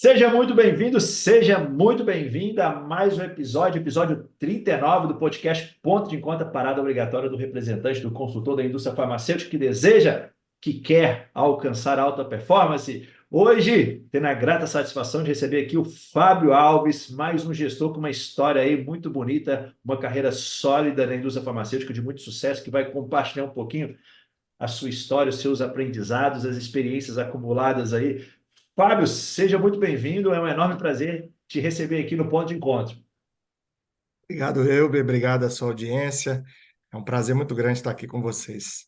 Seja muito bem-vindo, seja muito bem-vinda a mais um episódio 39 do podcast Ponto de Encontro, parada obrigatória do representante do consultor da indústria farmacêutica que quer alcançar alta performance. Hoje, tendo a grata satisfação de receber aqui o Fábio Alves, mais um gestor com uma história aí muito bonita, uma carreira sólida na indústria farmacêutica de muito sucesso, que vai compartilhar um pouquinho a sua história, os seus aprendizados, as experiências acumuladas aí. Fábio, seja muito bem-vindo. É um enorme prazer te receber aqui no Ponto de Encontro. Obrigado, Elber, obrigado à sua audiência. É um prazer muito grande estar aqui com vocês.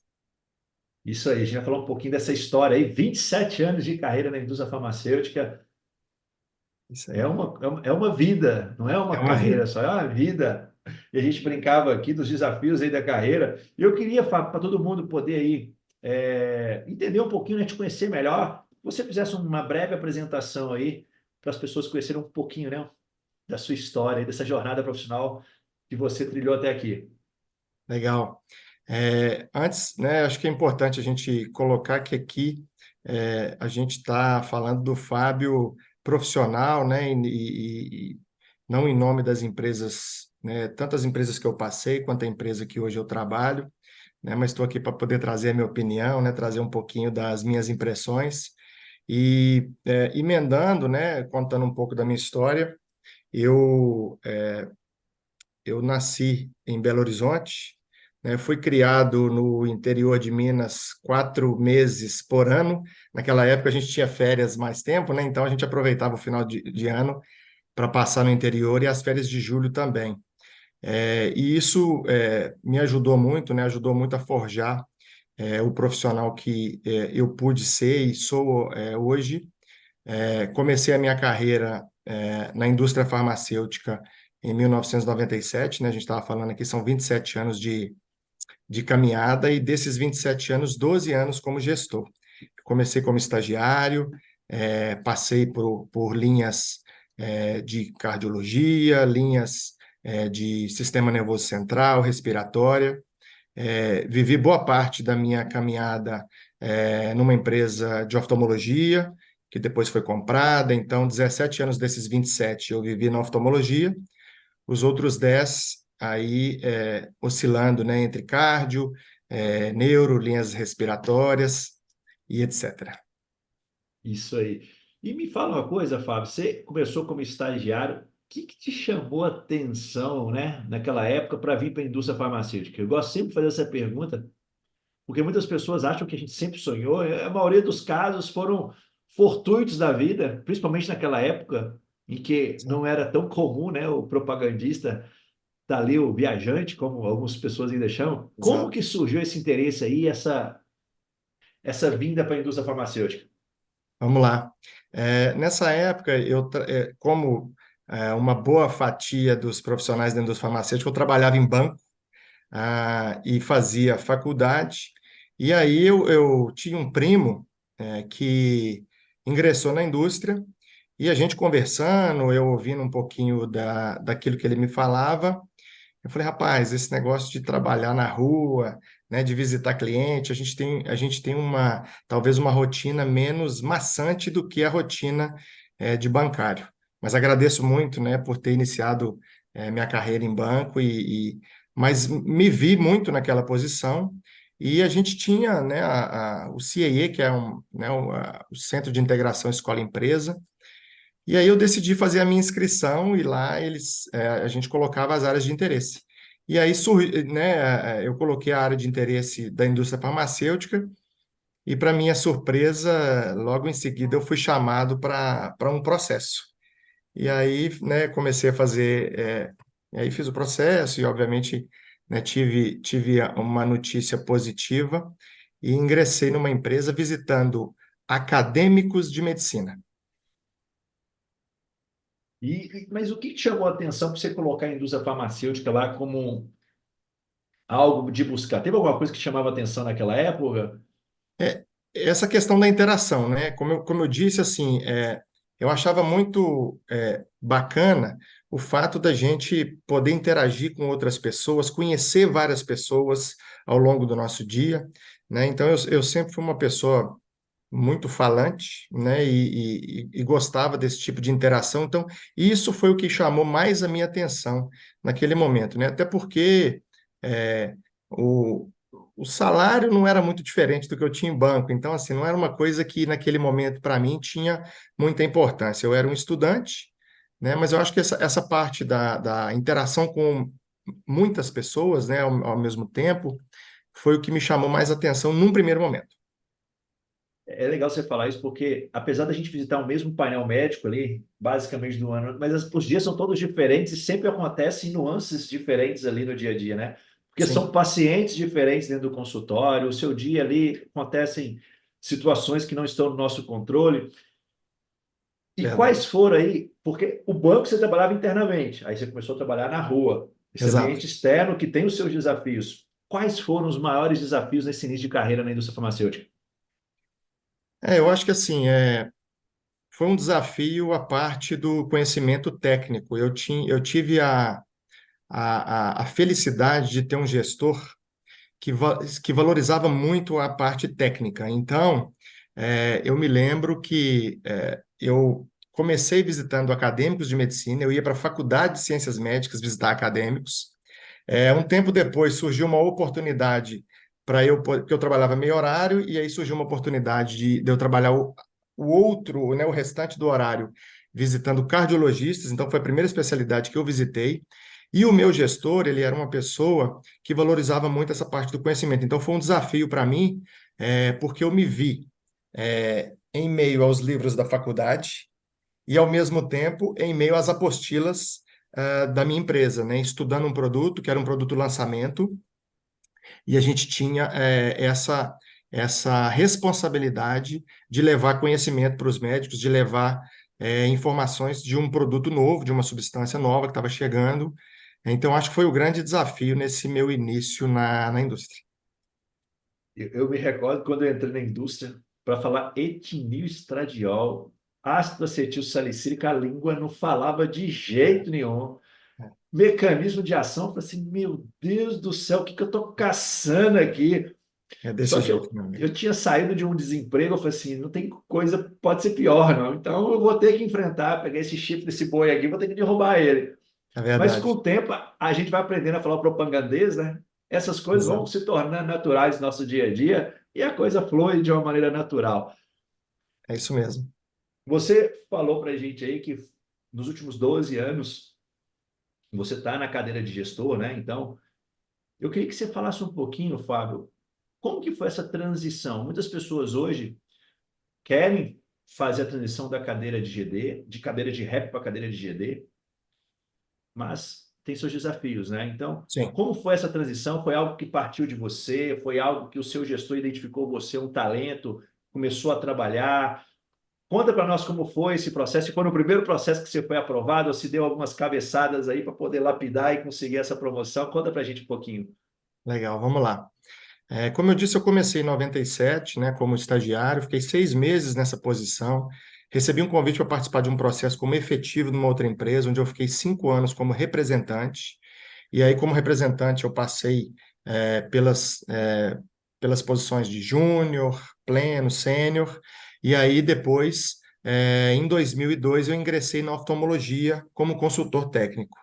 Isso aí, a gente vai falar um pouquinho dessa história aí. 27 anos de carreira na indústria farmacêutica Isso é aí. uma vida, não é É uma uma carreira vida. só, é uma vida. E a gente brincava aqui dos desafios aí da carreira. E eu queria, Fábio, para todo mundo poder aí entender um pouquinho, né, te conhecer melhor, que você fizesse uma breve apresentação aí para as pessoas conhecerem um pouquinho, né, da sua história, dessa jornada profissional que você trilhou até aqui. Legal. Antes, né, acho que é importante a gente colocar que aqui a gente está falando do Fábio profissional, né, e não em nome das empresas, né, tantas empresas que eu passei quanto a empresa que hoje eu trabalho, né, mas estou aqui para poder trazer a minha opinião, né, trazer um pouquinho das minhas impressões e emendando, né, contando um pouco da minha história. Eu nasci em Belo Horizonte, né? Fui criado no interior de Minas 4 meses por ano. Naquela época a gente tinha férias mais tempo, né? Então a gente aproveitava o final de ano para passar no interior e as férias de julho também. E isso me ajudou muito, né? Ajudou muito a forjar o profissional que eu pude ser e sou hoje. Comecei a minha carreira na indústria farmacêutica em 1997, né? A gente estava falando aqui, são 27 anos de caminhada, e desses 27 anos, 12 anos como gestor. Comecei como estagiário, passei por linhas de cardiologia, linhas de sistema nervoso central, respiratória. Vivi boa parte da minha caminhada numa empresa de oftalmologia, que depois foi comprada. Então, 17 anos desses 27 eu vivi na oftalmologia, os outros 10 aí oscilando, né, entre cardio, neuro, linhas respiratórias e etc. Isso aí. E me fala uma coisa, Fábio, você começou como estagiário, o que te chamou a atenção, né, naquela época para vir para a indústria farmacêutica? Eu gosto sempre de fazer essa pergunta, porque muitas pessoas acham que a gente sempre sonhou, e a maioria dos casos foram fortuitos da vida, principalmente naquela época em que não era tão comum, né, o propagandista tá ali, o viajante, como algumas pessoas ainda chamam. Como Exato. que surgiu esse interesse aí, essa vinda para a indústria farmacêutica? Vamos lá. Nessa época, como uma boa fatia dos profissionais da indústria farmacêutica, eu trabalhava em banco, e fazia faculdade. E aí eu tinha um primo que ingressou na indústria, e a gente conversando, eu ouvindo um pouquinho daquilo que ele me falava, eu falei, rapaz, esse negócio de trabalhar na rua, né, de visitar cliente, a gente tem talvez uma rotina menos maçante do que a rotina de bancário. Mas agradeço muito, né, por ter iniciado minha carreira em banco, mas me vi muito naquela posição. E a gente tinha, né, o CAE, que é né, o Centro de Integração Escola-Empresa, e aí eu decidi fazer a minha inscrição, e lá a gente colocava as áreas de interesse. E aí, né, eu coloquei a área de interesse da indústria farmacêutica, e para minha surpresa, logo em seguida eu fui chamado para um processo. E aí, né, comecei a fazer, e aí fiz o processo e, obviamente, né, tive uma notícia positiva e ingressei numa empresa visitando acadêmicos de medicina. Mas o que te chamou a atenção para você colocar a indústria farmacêutica lá como algo de buscar? Teve alguma coisa que te chamava a atenção naquela época? É, essa questão da interação, né? Como eu disse, assim, eu achava muito bacana o fato da gente poder interagir com outras pessoas, conhecer várias pessoas ao longo do nosso dia, né? Então, eu sempre fui uma pessoa muito falante, né? E gostava desse tipo de interação. Então, isso foi o que chamou mais a minha atenção naquele momento, né? Até porque é, o, o salário não era muito diferente do que eu tinha em banco. Então, assim, não era uma coisa que naquele momento, para mim, tinha muita importância. Eu era um estudante, né? Mas eu acho que essa parte da interação com muitas pessoas, né, ao mesmo tempo, foi o que me chamou mais atenção num primeiro momento. É legal você falar isso porque, apesar da gente visitar o mesmo painel médico ali, basicamente no ano, mas os dias são todos diferentes e sempre acontecem nuances diferentes ali no dia a dia, né? Porque são Sim, pacientes diferentes dentro do consultório, o seu dia ali acontecem situações que não estão no nosso controle. E quais verdade. foram aí? Porque o banco você trabalhava internamente, aí você começou a trabalhar na rua, esse Exato. ambiente externo que tem os seus desafios. Quais foram os maiores desafios nesse início de carreira na indústria farmacêutica? Eu acho que assim, foi um desafio a parte do conhecimento técnico. Eu tive a felicidade de ter um gestor que valorizava muito a parte técnica. Então, eu me lembro que eu comecei visitando acadêmicos de medicina, eu ia para a Faculdade de Ciências Médicas visitar acadêmicos. Um tempo depois surgiu uma oportunidade porque eu trabalhava meio horário, e aí surgiu uma oportunidade de eu trabalhar o outro, né, o restante do horário, visitando cardiologistas. Então, foi a primeira especialidade que eu visitei. E o meu gestor, ele era uma pessoa que valorizava muito essa parte do conhecimento. Então, foi um desafio para mim, porque eu me vi em meio aos livros da faculdade e, ao mesmo tempo, em meio às apostilas da minha empresa, né? Estudando um produto que era um produto lançamento, e a gente tinha essa responsabilidade de levar conhecimento para os médicos, de levar informações de um produto novo, de uma substância nova que estava chegando. Então, acho que foi o grande desafio nesse meu início na indústria. Eu me recordo quando eu entrei na indústria para falar etinil estradiol, ácido acetil salicílico, a língua não falava de jeito nenhum. Mecanismo de ação, eu falei assim, meu Deus do céu, o que que eu estou caçando aqui? É Só desse que jeito, eu, meu amigo. eu tinha saído de um desemprego, eu falei assim, não tem coisa, pode ser pior, não. Então eu vou ter que enfrentar, pegar esse chifre desse boi aqui, vou ter que derrubar ele. É Mas com verdade. o tempo a gente vai aprendendo a falar o propagandês, né? Essas coisas vão Exato. se tornando naturais no nosso dia a dia e a coisa flui de uma maneira natural. É isso mesmo. Você falou para a gente aí que nos últimos 12 anos você está na cadeira de gestor, né? Então, eu queria que você falasse um pouquinho, Fábio, como que foi essa transição? Muitas pessoas hoje querem fazer a transição da cadeira de GD, de cadeira de rep para cadeira de GD, mas tem seus desafios, né? Então, Sim. como foi essa transição? Foi algo que partiu de você? Foi algo que o seu gestor identificou você um talento, começou a trabalhar? Conta para nós como foi esse processo. Se foi no primeiro processo que você foi aprovado, ou se deu algumas cabeçadas aí para poder lapidar e conseguir essa promoção. Conta para a gente um pouquinho. Legal, vamos lá. Como eu disse, eu comecei em 97, né, como estagiário, fiquei 6 meses nessa posição, recebi um convite para participar de um processo como efetivo numa outra empresa, onde eu fiquei 5 anos como representante, e aí como representante eu passei pelas posições de júnior, pleno, sênior, e aí depois, em 2002, eu ingressei na oftalmologia como consultor técnico.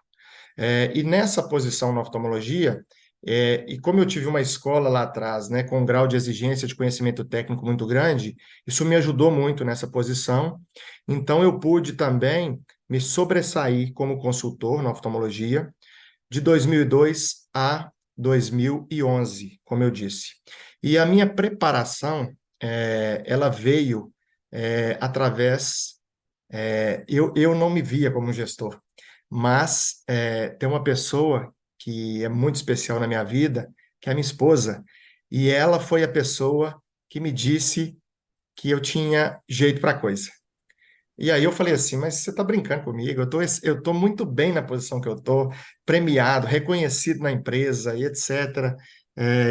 E nessa posição na oftalmologia, e como eu tive uma escola lá atrás, né, com um grau de exigência de conhecimento técnico muito grande, isso me ajudou muito nessa posição. Então, eu pude também me sobressair como consultor na oftalmologia de 2002 a 2011, como eu disse. E a minha preparação, ela veio através. Eu não me via como um gestor, mas tem uma pessoa que é muito especial na minha vida, que é a minha esposa, e ela foi a pessoa que me disse que eu tinha jeito para coisa. E aí eu falei assim, mas você está brincando comigo? Eu tô muito bem na posição que eu estou, premiado, reconhecido na empresa e etc.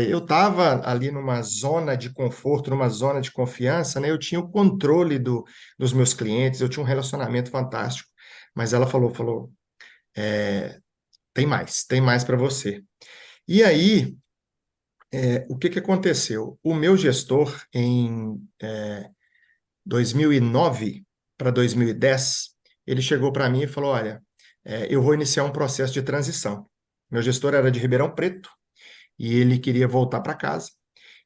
Eu estava ali numa zona de conforto, numa zona de confiança, né? Eu tinha o controle dos meus clientes, eu tinha um relacionamento fantástico. Mas ela falou, tem mais para você. E aí, o que que aconteceu? O meu gestor, em 2009 para 2010, ele chegou para mim e falou: Olha, eu vou iniciar um processo de transição. Meu gestor era de Ribeirão Preto e ele queria voltar para casa.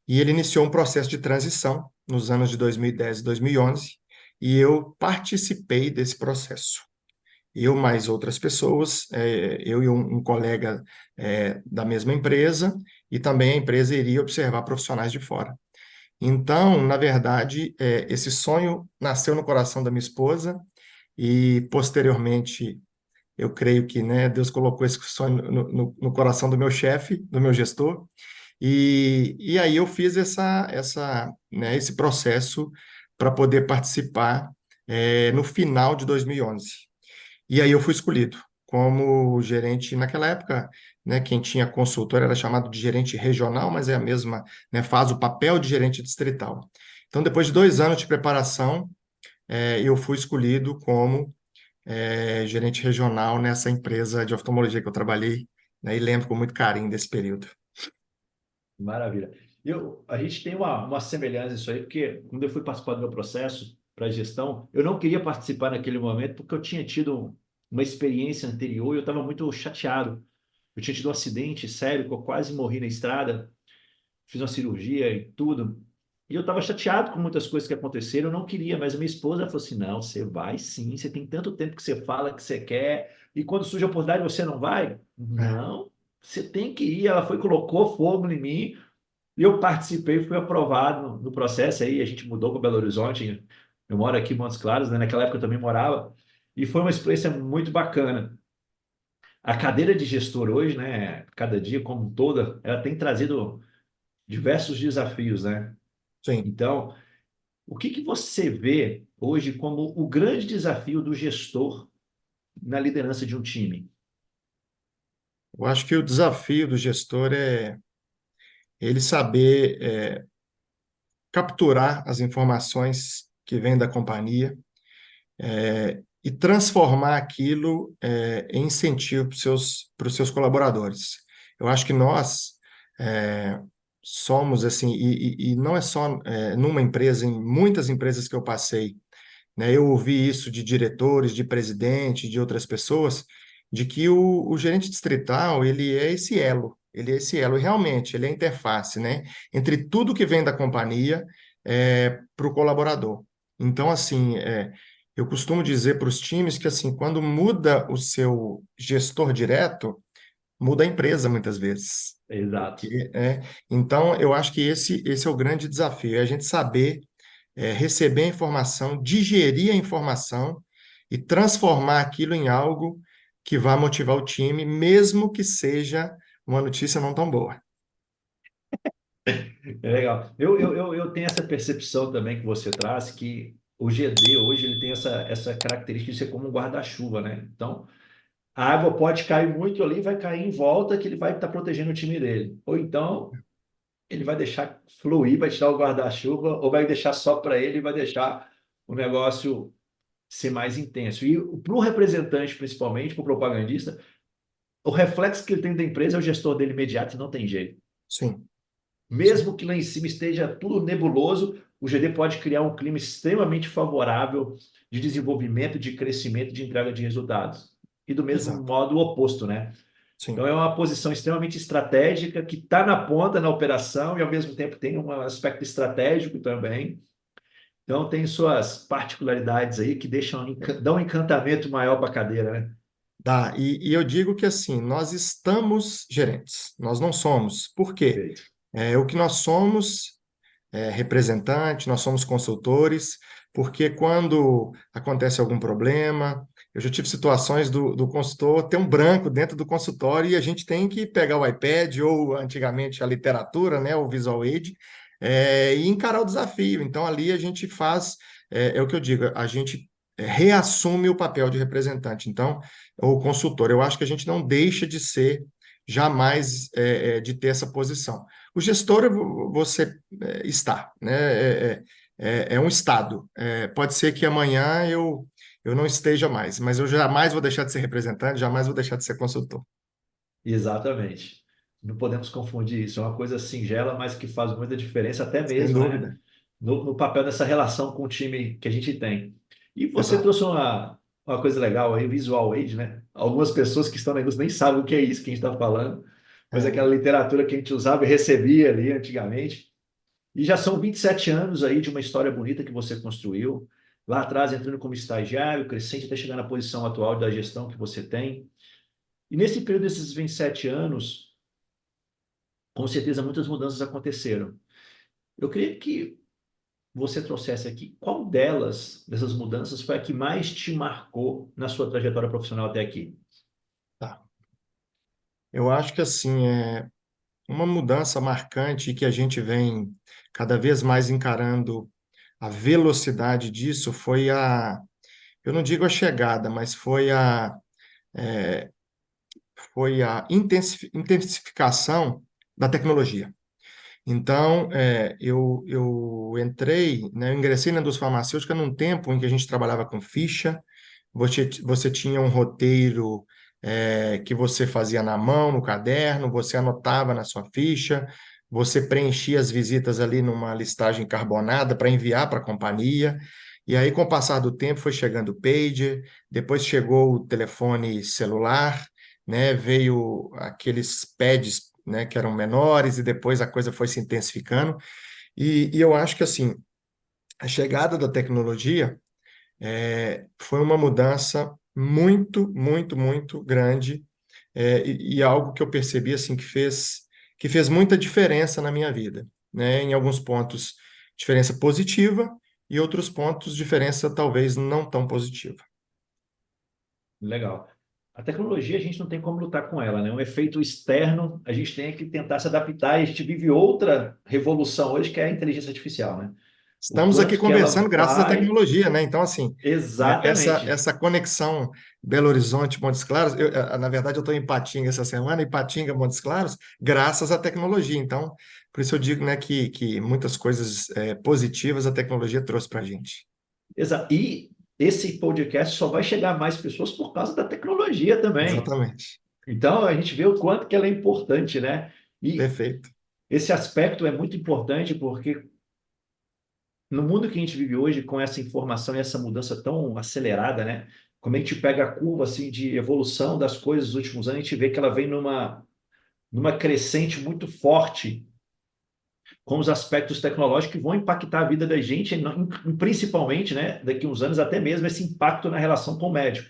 E ele iniciou um processo de transição nos anos de 2010 e 2011, e eu participei desse processo. Eu mais outras pessoas, eu e um colega da mesma empresa, e também a empresa iria observar profissionais de fora. Então, na verdade, esse sonho nasceu no coração da minha esposa, e posteriormente, eu creio que, né, Deus colocou esse sonho no coração do meu chefe, do meu gestor, e aí eu fiz né, esse processo para poder participar no final de 2011. E aí eu fui escolhido como gerente naquela época, né, quem tinha consultor era chamado de gerente regional, mas é a mesma, né, faz o papel de gerente distrital. Então, depois de 2 anos de preparação, eu fui escolhido como gerente regional nessa empresa de oftalmologia que eu trabalhei, né, e lembro com muito carinho desse período. Maravilha. A gente tem uma semelhança nisso aí, porque quando eu fui participar do meu processo para gestão, eu não queria participar naquele momento porque eu tinha tido uma experiência anterior e eu estava muito chateado. Eu tinha tido um acidente sério, que eu quase morri na estrada, fiz uma cirurgia e tudo. E eu estava chateado com muitas coisas que aconteceram, eu não queria, mas a minha esposa falou assim: não, você vai sim, você tem tanto tempo que você fala que você quer, e quando surge a oportunidade você não vai? É, Não, você tem que ir. Ela foi, colocou fogo em mim, e eu participei, fui aprovado no processo, aí a gente mudou para Belo Horizonte, eu moro aqui em Montes Claros, né? Naquela época eu também morava, e foi uma experiência muito bacana. A cadeira de gestor hoje, né, cada dia como um todo, ela tem trazido diversos desafios, né? sim. Então, o que que você vê hoje como o grande desafio do gestor na liderança de um time? Eu acho que o desafio do gestor é ele saber capturar as informações que vêm da companhia e transformar aquilo em incentivo para os seus colaboradores. Eu acho que nós é, somos assim, e não é só numa empresa, em muitas empresas que eu passei, né, eu ouvi isso de diretores, de presidente, de outras pessoas, de que o gerente distrital, ele é esse elo, e realmente, ele é a interface, né, entre tudo que vem da companhia para o colaborador. Então, assim, eu costumo dizer para os times que, assim, quando muda o seu gestor direto, muda a empresa muitas vezes. Exato. Porque, então, eu acho que esse é o grande desafio, é a gente saber receber a informação, digerir a informação e transformar aquilo em algo que vá motivar o time, mesmo que seja uma notícia não tão boa. É legal. Eu tenho essa percepção também que você traz, que o GD hoje ele tem essa característica de ser como um guarda-chuva, né? Então, a água pode cair muito ali, vai cair em volta, que ele vai estar protegendo o time dele. Ou então, ele vai deixar fluir, vai tirar o guarda-chuva, ou vai deixar só para ele e vai deixar o negócio ser mais intenso. E para o representante, principalmente, para o propagandista, o reflexo que ele tem da empresa é o gestor dele imediato e não tem jeito. Sim, sim, Mesmo que lá em cima esteja tudo nebuloso, o GD pode criar um clima extremamente favorável de desenvolvimento, de crescimento, de entrega de resultados. E do mesmo exato. modo, o oposto, né? Então, Sim, é uma posição extremamente estratégica que está na ponta na operação e, ao mesmo tempo, tem um aspecto estratégico também. Então, tem suas particularidades aí que dão um encantamento maior para a cadeira, né? dá. E eu digo que assim, nós estamos gerentes, nós não somos. Por quê? Perfeito. O que nós somos representante, nós somos consultores, porque quando acontece algum problema, eu já tive situações do consultor ter um branco dentro do consultório e a gente tem que pegar o iPad ou antigamente a literatura, né, o Visual Aid, e encarar o desafio. Então ali a gente faz, é o que eu digo, a gente reassume o papel de representante. Então, o consultor, eu acho que a gente não deixa de ser jamais de ter essa posição. O gestor, você está, né? É um estado. Pode ser que amanhã eu não esteja mais, mas eu jamais vou deixar de ser representante, jamais vou deixar de ser consultor. Exatamente. Não podemos confundir isso. É uma coisa singela, mas que faz muita diferença, até Sem mesmo, né? dúvida. no papel dessa relação com o time que a gente tem. E você Exato. trouxe uma coisa legal aí, visual aid, né? Algumas pessoas que estão na indústria nem sabem o que é isso que a gente está falando, mas é É, aquela literatura que a gente usava e recebia ali antigamente. E já são 27 anos aí de uma história bonita que você construiu. Lá atrás, entrando como estagiário, crescente até chegar na posição atual da gestão que você tem. E nesse período desses 27 anos, com certeza muitas mudanças aconteceram. Eu queria que você trouxesse aqui qual dessas mudanças, foi a que mais te marcou na sua trajetória profissional até aqui? tá. Eu acho que assim, uma mudança marcante que a gente vem cada vez mais encarando a velocidade disso eu não digo a chegada, mas foi a intensificação da tecnologia. Então, eu entrei, né, eu ingressei na indústria farmacêutica num tempo em que a gente trabalhava com ficha, você tinha um roteiro, que você fazia na mão, no caderno, você anotava na sua ficha, você preenchia as visitas ali numa listagem carbonada para enviar para a companhia, e aí, com o passar do tempo, foi chegando o pager, depois chegou o telefone celular, né, veio aqueles pads, né, que eram menores, e depois a coisa foi se intensificando. E eu acho que assim, a chegada da tecnologia foi uma mudança muito, muito, muito grande, e algo que eu percebi assim que fez muita diferença na minha vida, né? Em alguns pontos, diferença positiva, e outros pontos, diferença talvez não tão positiva. Legal. A tecnologia, a gente não tem como lutar com ela, né? Um efeito externo, a gente tem que tentar se adaptar e a gente vive outra revolução hoje, que é a inteligência artificial, né? O Estamos aqui quanto que ela conversando graças à vai. tecnologia, né? Então, assim, Exatamente. essa conexão Belo Horizonte, Montes Claros, na verdade, eu estou em Ipatinga essa semana, Ipatinga, Montes Claros, graças à tecnologia. Então, por isso eu digo, né, que muitas coisas positivas a tecnologia trouxe para a gente. E esse podcast só vai chegar a mais pessoas por causa da tecnologia também. Exatamente. Então, a gente vê o quanto que ela é importante, né? E Perfeito. esse aspecto é muito importante porque no mundo que a gente vive hoje, com essa informação e essa mudança tão acelerada, né? Como a gente pega a curva assim de evolução das coisas nos últimos anos, a gente vê que ela vem numa crescente muito forte com os aspectos tecnológicos que vão impactar a vida da gente, principalmente, né, daqui a uns anos, até mesmo esse impacto na relação com o médico.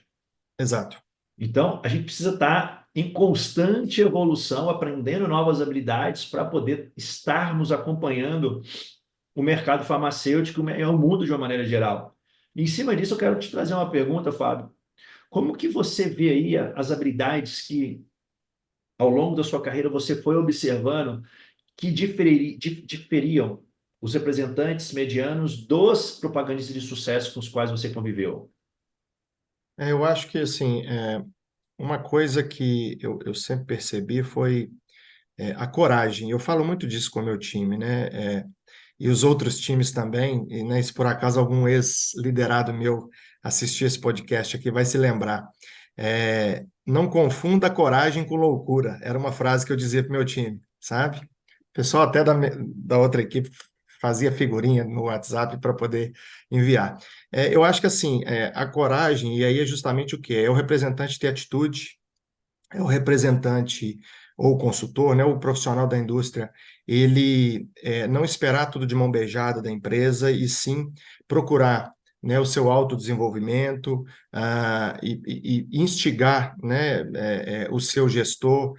Exato. Então, a gente precisa estar em constante evolução, aprendendo novas habilidades para poder estarmos acompanhando o mercado farmacêutico e o mundo de uma maneira geral. E em cima disso, eu quero te trazer uma pergunta, Fábio. Como que você vê aí as habilidades que, ao longo da sua carreira, você foi observando que diferiam os representantes medianos dos propagandistas de sucesso com os quais você conviveu? Eu acho que, assim, uma coisa que eu sempre percebi foi a coragem. Eu falo muito disso com o meu time, né? E os outros times também, e né, se por acaso algum ex-liderado meu assistir esse podcast aqui, vai se lembrar. Não confunda coragem com loucura. Era uma frase que eu dizia para o meu time, sabe? O pessoal até da outra equipe fazia figurinha no WhatsApp para poder enviar. Eu acho que assim, a coragem, e aí é justamente o que? É o representante ter atitude, é o representante ou o consultor, né, o profissional da indústria, ele não esperar tudo de mão beijada da empresa e sim procurar, né, o seu autodesenvolvimento, e instigar, né, o seu gestor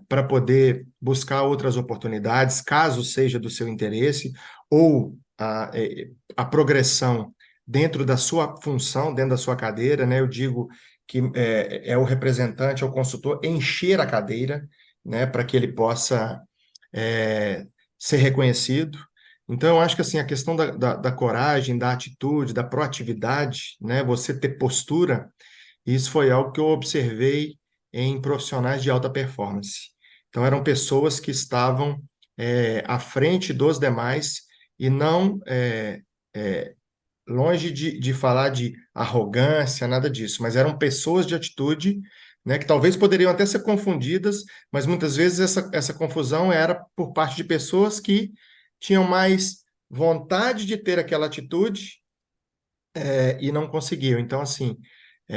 para poder buscar outras oportunidades, caso seja do seu interesse, ou a progressão dentro da sua função, dentro da sua cadeira, né? Eu digo que é o representante, é o consultor, encher a cadeira, né, para que ele possa é, ser reconhecido. Então, eu acho que assim, a questão da coragem, da atitude, da proatividade, né, você ter postura, isso foi algo que eu observei em profissionais de alta performance. Então, eram pessoas que estavam à frente dos demais e não longe de falar de arrogância, nada disso, mas eram pessoas de atitude, né, que talvez poderiam até ser confundidas, mas muitas vezes essa confusão era por parte de pessoas que tinham mais vontade de ter aquela atitude, e não conseguiu. Então, assim,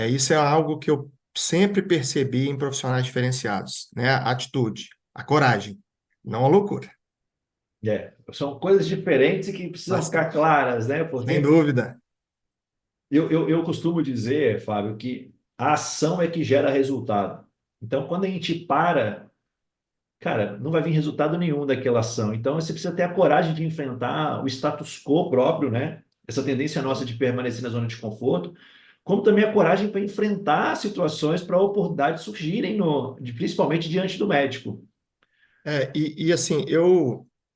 isso é algo que eu sempre percebi em profissionais diferenciados, né? A atitude, a coragem, não a loucura. São coisas diferentes e que precisam ficar Bastante. claras, né? Sem Porque dúvida. eu costumo dizer, Fábio, que a ação é que gera resultado. Então, quando a gente para, cara, não vai vir resultado nenhum daquela ação. Então, você precisa ter a coragem de enfrentar o status quo próprio, né? Essa tendência nossa de permanecer na zona de conforto, como também a coragem para enfrentar situações para oportunidades surgirem, principalmente diante do médico. Assim,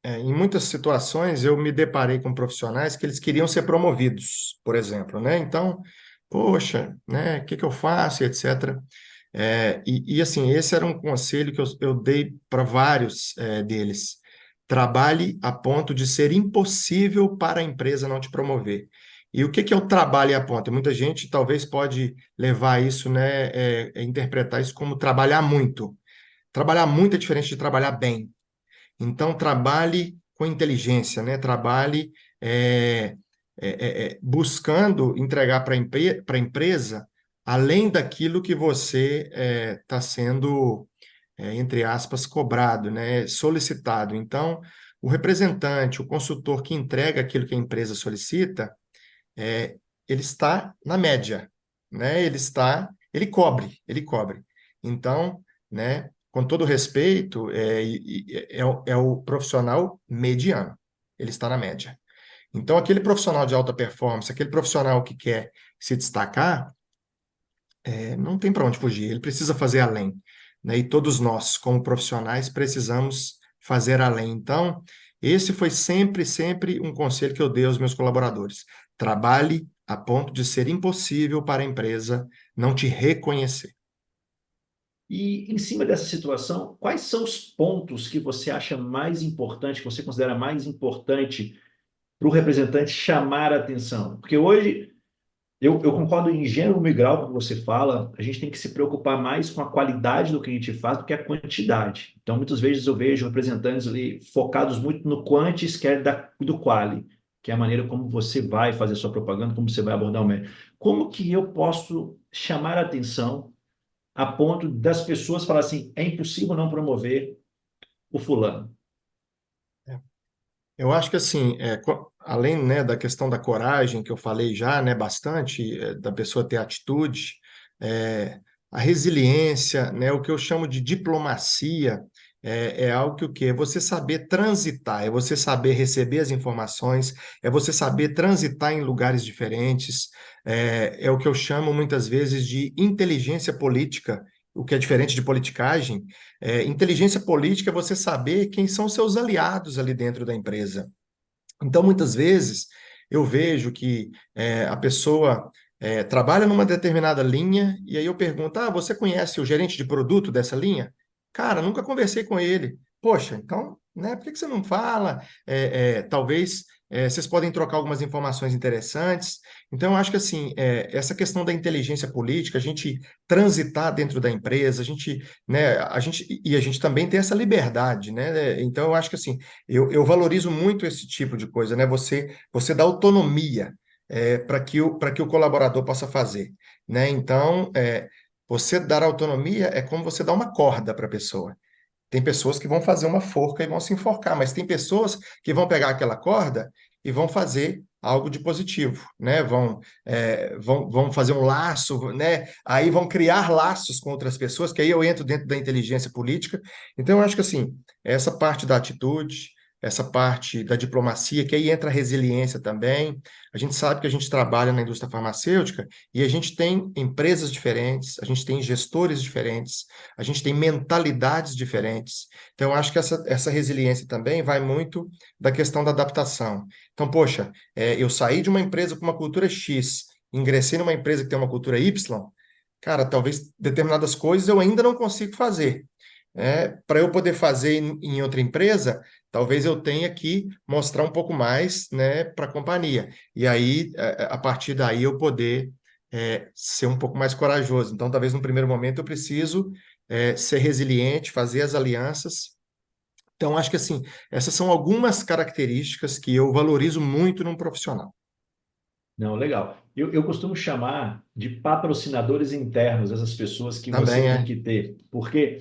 em muitas situações, eu me deparei com profissionais que eles queriam ser promovidos, por exemplo, né? Então, poxa, né, o que que eu faço, e etc. Assim, esse era um conselho que eu dei para vários deles. Trabalhe a ponto de ser impossível para a empresa não te promover. E o que que é o trabalho a ponto? Muita gente talvez pode levar isso, né, interpretar isso como trabalhar muito. Trabalhar muito é diferente de trabalhar bem. Então, trabalhe com inteligência, né? Trabalhe é, buscando entregar para a empresa além daquilo que você está sendo, entre aspas, cobrado, né? Solicitado. Então, o representante, o consultor que entrega aquilo que a empresa solicita, ele está na média, né? Ele cobre. Então, né? Com todo respeito, é o profissional mediano. Ele está na média. Então, aquele profissional de alta performance, aquele profissional que quer se destacar, não tem para onde fugir. Ele precisa fazer além, né? E todos nós, como profissionais, precisamos fazer além. Então, esse foi sempre, sempre um conselho que eu dei aos meus colaboradores. Trabalhe a ponto de ser impossível para a empresa não te reconhecer. E em cima dessa situação, quais são os pontos que você acha mais importante, que você considera mais importante para o representante chamar a atenção? Porque hoje eu concordo em gênero e grau com o que você fala, a gente tem que se preocupar mais com a qualidade do que a gente faz do que a quantidade. Então, muitas vezes eu vejo representantes ali focados muito no quanti, esquece do quali, que é a maneira como você vai fazer sua propaganda, como você vai abordar o médico. Como que eu posso chamar a atenção a ponto das pessoas falarem assim, é impossível não promover o fulano? Eu acho que assim, além, né, da questão da coragem que eu falei já, né, bastante, da pessoa ter atitude, é, a resiliência, né, o que eu chamo de diplomacia, é algo que o quê? É você saber transitar, é você saber receber as informações, é você saber transitar em lugares diferentes, é o que eu chamo muitas vezes de inteligência política, o que é diferente de politicagem. Inteligência política é você saber quem são seus aliados ali dentro da empresa. Então, muitas vezes, eu vejo que a pessoa trabalha numa determinada linha, e aí eu pergunto: ah, você conhece o gerente de produto dessa linha? Cara, nunca conversei com ele. Poxa, então, né, por que que você não fala? Talvez vocês podem trocar algumas informações interessantes. Então, eu acho que assim, essa questão da inteligência política, a gente transitar dentro da empresa, a gente também tem essa liberdade, né? Então, eu acho que assim, eu valorizo muito esse tipo de coisa, né? Você dá autonomia para que o colaborador possa fazer, né? Então, você dar autonomia é como você dar uma corda para a pessoa. Tem pessoas que vão fazer uma forca e vão se enforcar, mas tem pessoas que vão pegar aquela corda e vão fazer algo de positivo, né? Vão fazer um laço, né? Aí vão criar laços com outras pessoas, que aí eu entro dentro da inteligência política. Então, eu acho que assim, essa parte da atitude, essa parte da diplomacia, que aí entra a resiliência também. A gente sabe que a gente trabalha na indústria farmacêutica e a gente tem empresas diferentes, a gente tem gestores diferentes, a gente tem mentalidades diferentes. Então, eu acho que essa resiliência também vai muito da questão da adaptação. Então, poxa, eu saí de uma empresa com uma cultura X, ingressei numa empresa que tem uma cultura Y, cara, talvez determinadas coisas eu ainda não consigo fazer. Para eu poder fazer em outra empresa, talvez eu tenha que mostrar um pouco mais, né, para a companhia. E aí, a partir daí, eu poder ser um pouco mais corajoso. Então, talvez no primeiro momento eu preciso ser resiliente, fazer as alianças, Então, acho que assim, essas são algumas características que eu valorizo muito num profissional. Não, legal. Eu costumo chamar de patrocinadores internos essas pessoas que você Também tem é. que ter, porque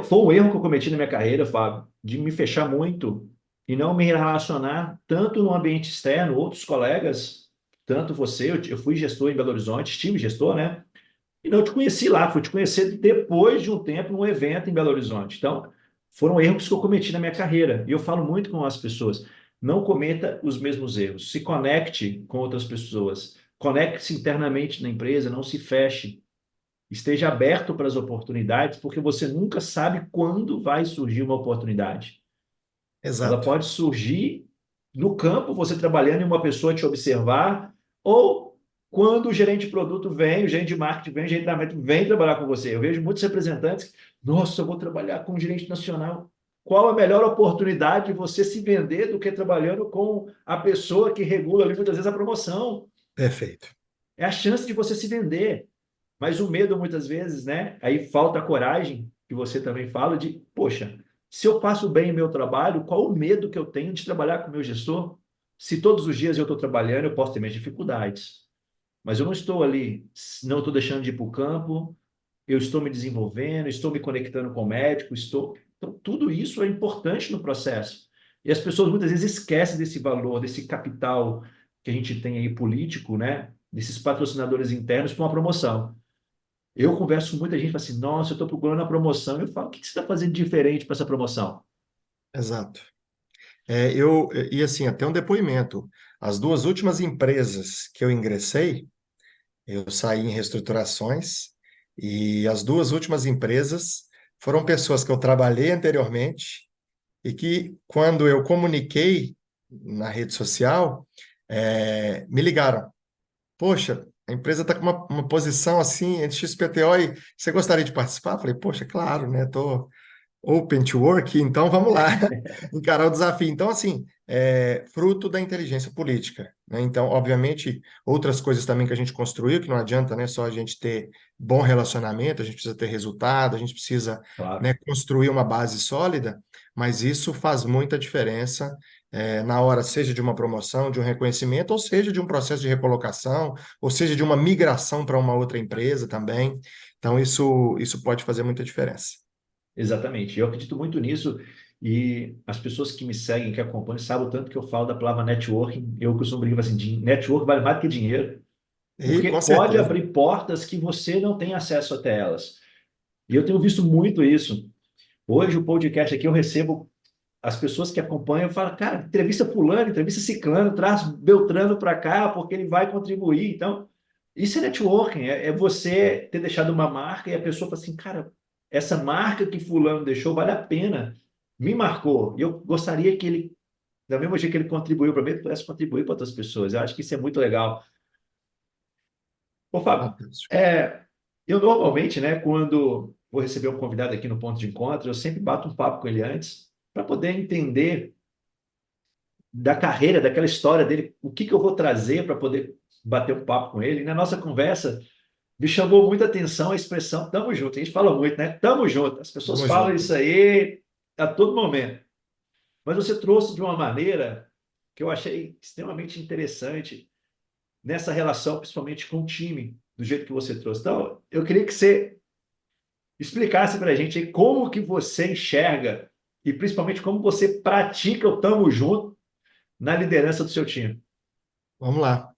foi um erro que eu cometi na minha carreira, Fábio, de me fechar muito e não me relacionar tanto no ambiente externo, outros colegas, tanto você, eu fui gestor em Belo Horizonte, estive gestor, né? E não te conheci lá, fui te conhecer depois de um tempo num evento em Belo Horizonte. Então, foram erros que eu cometi na minha carreira. E eu falo muito com as pessoas: não cometa os mesmos erros. Se conecte com outras pessoas. Conecte-se internamente na empresa, não se feche. Esteja aberto para as oportunidades, porque você nunca sabe quando vai surgir uma oportunidade. Ela Exato. pode surgir no campo, você trabalhando e uma pessoa te observar, ou quando o gerente de produto vem, o gerente de marketing vem, o gerente de marketing vem trabalhar com você. Eu vejo muitos representantes, nossa, eu vou trabalhar com o gerente nacional. Qual a melhor oportunidade de você se vender do que trabalhando com a pessoa que regula ali muitas vezes a promoção? Perfeito. É a chance de você se vender. Mas o medo, muitas vezes, né? Aí falta a coragem, que você também fala, de, poxa, se eu faço bem o meu trabalho, qual o medo que eu tenho de trabalhar com o meu gestor? Se todos os dias eu estou trabalhando, eu posso ter minhas dificuldades. Mas eu não estou ali, não estou deixando de ir para o campo, eu estou me desenvolvendo, estou me conectando com o médico, estou. Então, tudo isso é importante no processo. E as pessoas muitas vezes esquecem desse valor, desse capital que a gente tem aí político, né? Desses patrocinadores internos para uma promoção. Eu converso com muita gente, fala assim, nossa, eu estou procurando a promoção. Eu falo, o que você está fazendo de diferente para essa promoção? Exato. E assim, até um depoimento. As duas últimas empresas que eu ingressei, eu saí em reestruturações, e as duas últimas empresas foram pessoas que eu trabalhei anteriormente e que, quando eu comuniquei na rede social, me ligaram. Poxa, a empresa está com uma posição assim, de XPTO, e você gostaria de participar? Eu falei, poxa, claro, né? Estou open to work, então vamos lá, encarar o desafio. Então, assim, fruto da inteligência política, né? Então, obviamente, outras coisas também que a gente construiu, que não adianta, né, só a gente ter bom relacionamento, a gente precisa ter resultado, a gente precisa, Claro. né, construir uma base sólida, mas isso faz muita diferença, na hora, seja de uma promoção, de um reconhecimento, ou seja de um processo de recolocação, ou seja de uma migração para uma outra empresa também. Então, isso pode fazer muita diferença. Exatamente. Eu acredito muito nisso e as pessoas que me seguem, que acompanham, sabem o tanto que eu falo da palavra networking. Eu costumo brincar assim, network vale mais do que dinheiro, E porque com pode certeza. abrir portas que você não tem acesso até elas. E eu tenho visto muito isso. Hoje o podcast aqui eu recebo as pessoas que acompanham falam, cara, entrevista fulano, entrevista ciclano, traz Beltrano para cá porque ele vai contribuir. Então, isso é networking, é você ter deixado uma marca e a pessoa fala assim, cara, essa marca que fulano deixou vale a pena, me marcou. E eu gostaria que ele, da mesma jeito que ele contribuiu para mim, ele pudesse contribuir para outras pessoas. Eu acho que isso é muito legal. Ô, Fábio, Fantástico. eu normalmente, né, quando vou receber um convidado aqui no ponto de encontro, eu sempre bato um papo com ele antes para poder entender da carreira, daquela história dele, o que que eu vou trazer para poder bater um papo com ele. E na nossa conversa, me chamou muita atenção a expressão tamo junto. A gente fala muito, né? Tamo junto. As pessoas Tamo falam junto. isso aí a todo momento. Mas você trouxe de uma maneira que eu achei extremamente interessante nessa relação, principalmente com o time, do jeito que você trouxe. Então, eu queria que você explicasse para a gente aí como que você enxerga e principalmente como você pratica o tamo junto na liderança do seu time. Vamos lá.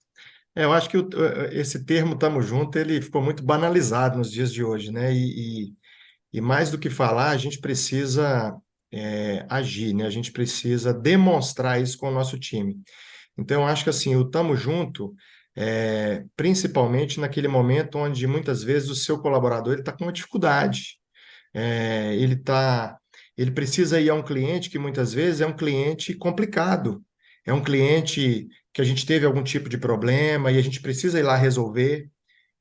Eu acho que esse termo "tamo junto" ele ficou muito banalizado nos dias de hoje, né? E mais do que falar, a gente precisa agir, né? A gente precisa demonstrar isso com o nosso time. Então, eu acho que assim, o "tamo junto", principalmente naquele momento onde muitas vezes o seu colaborador ele está com uma dificuldade. Ele tá, ele precisa ir a um cliente que muitas vezes é um cliente complicado, é um cliente que a gente teve algum tipo de problema e a gente precisa ir lá resolver.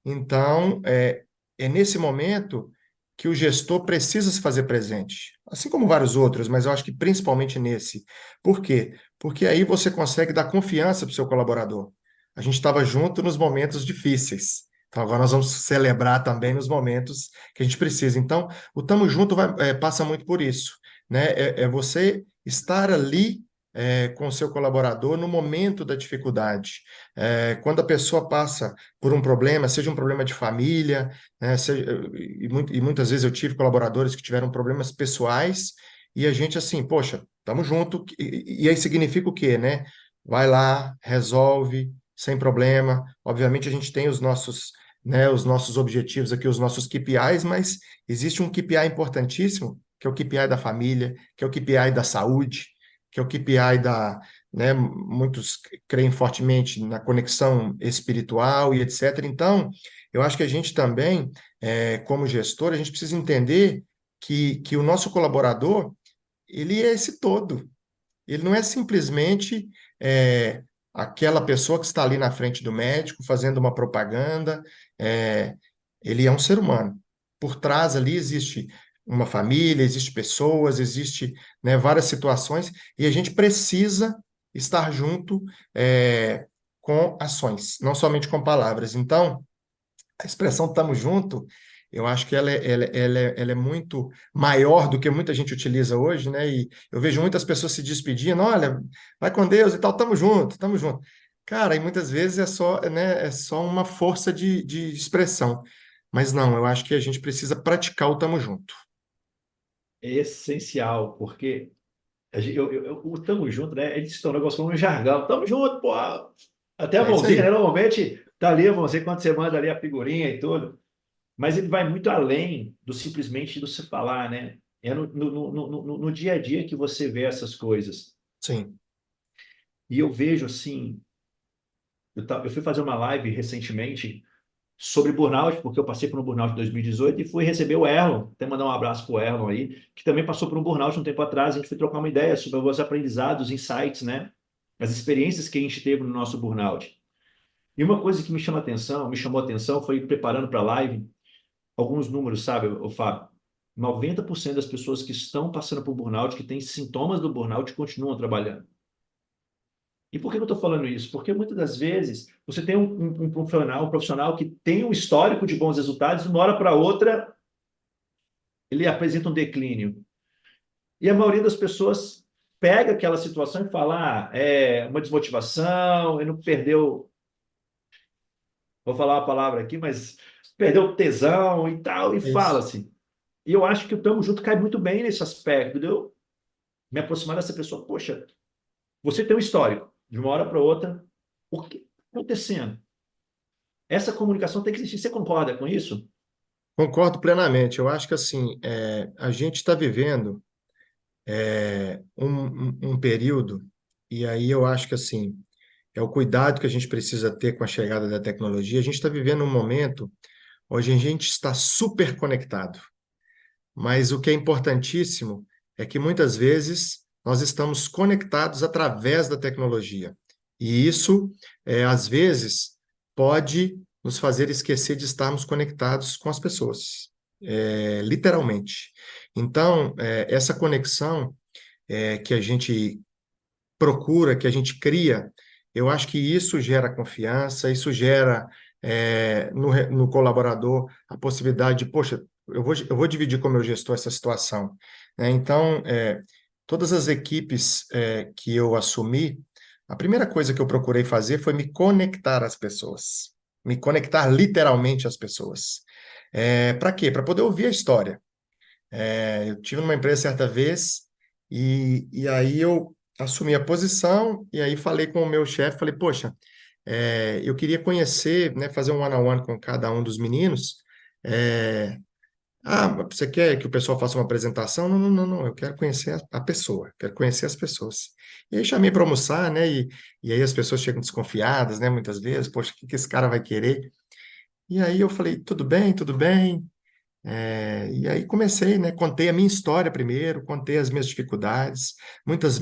Então, é nesse momento que o gestor precisa se fazer presente, assim como vários outros, mas eu acho que principalmente nesse. Por quê? Porque aí você consegue dar confiança para o seu colaborador. A gente estava junto nos momentos difíceis. Então agora nós vamos celebrar também nos momentos que a gente precisa. Então, o Tamo Junto passa muito por isso. né? É você estar ali com o seu colaborador no momento da dificuldade. Quando a pessoa passa por um problema, seja um problema de família, né, e muitas vezes eu tive colaboradores que tiveram problemas pessoais, e a gente assim, poxa, estamos junto, e aí significa o quê, né? Vai lá, resolve, sem problema. Obviamente a gente tem os nossos objetivos aqui, os nossos KPIs, mas existe um KPI importantíssimo, que é o KPI da família, que é o KPI da saúde, que é o KPI né, muitos creem fortemente na conexão espiritual e etc. Então, eu acho que a gente também, como gestor, a gente precisa entender que o nosso colaborador, ele é esse todo. Ele não é simplesmente é, aquela pessoa que está ali na frente do médico fazendo uma propaganda. é, Ele é um ser humano. Por trás ali existe uma família, existe pessoas, existe, né, várias situações, e a gente precisa estar junto com ações, não somente com palavras. Então, a expressão "tamo junto", eu acho que ela é muito maior do que muita gente utiliza hoje, né? E eu vejo muitas pessoas se despedindo, olha, vai com Deus e tal, tamo junto, tamo junto. Cara, e muitas vezes é só uma força de expressão. Mas não, eu acho que a gente precisa praticar o tamo junto. É essencial, porque o tamo junto, né? Ele se tornou um negócio como um jargão. Tamo junto, pô. Até a É isso mãozinha, né? aí. Normalmente tá ali a mãozinha quando você manda ali a figurinha e tudo. Mas ele vai muito além do simplesmente do se falar, né? É no dia a dia que você vê essas coisas. Sim, E eu vejo assim, eu fui fazer uma live recentemente sobre burnout, porque eu passei por um burnout em 2018 e fui receber o Erlon, até mandar um abraço para o Erlon aí, que também passou por um burnout um tempo atrás. A gente foi trocar uma ideia sobre os aprendizados, insights, né? As experiências que a gente teve no nosso burnout. E uma coisa que me chamou a atenção, foi preparando para a live, alguns números, sabe, o Fábio? 90% das pessoas que estão passando por burnout, que têm sintomas do burnout, continuam trabalhando. E por que eu estou falando isso? Porque muitas das vezes você tem um profissional que tem um histórico de bons resultados, de uma hora para outra ele apresenta um declínio. E a maioria das pessoas pega aquela situação e fala: é uma desmotivação, ele não perdeu, vou falar uma palavra aqui, mas perdeu o tesão e tal, e é isso. fala assim. E eu acho que o Tamo Junto cai muito bem nesse aspecto, de eu me aproximar dessa pessoa. Poxa, você tem um histórico, de uma hora para outra, o que está acontecendo? Essa comunicação tem que existir. Você concorda com isso? Concordo plenamente. Eu acho que assim, a gente está vivendo um período, e aí eu acho que assim, é o cuidado que a gente precisa ter com a chegada da tecnologia. A gente está vivendo um momento onde a gente está super conectado, mas o que é importantíssimo é que muitas vezes nós estamos conectados através da tecnologia. E isso, às vezes, pode nos fazer esquecer de estarmos conectados com as pessoas, literalmente. Então, essa conexão que a gente procura, que a gente cria, eu acho que isso gera confiança, isso gera no colaborador a possibilidade de, poxa, eu vou dividir com o meu gestor essa situação, né? Então, todas as equipes que eu assumi, a primeira coisa que eu procurei fazer foi me conectar às pessoas, me conectar literalmente às pessoas. Para quê? Para poder ouvir a história. Eu tive numa empresa certa vez e aí eu assumi a posição e aí falei com o meu chefe, falei, poxa, eu queria conhecer, né, fazer um one-on-one com cada um dos meninos. É, você quer que o pessoal faça uma apresentação? Não, não, não, não, eu quero conhecer a pessoa, quero conhecer as pessoas. E aí chamei para almoçar, né, e aí as pessoas chegam desconfiadas, né, muitas vezes, poxa, o que que esse cara vai querer? E aí eu falei, tudo bem, tudo bem. E aí comecei, né? Contei a minha história primeiro, contei as minhas dificuldades, muitas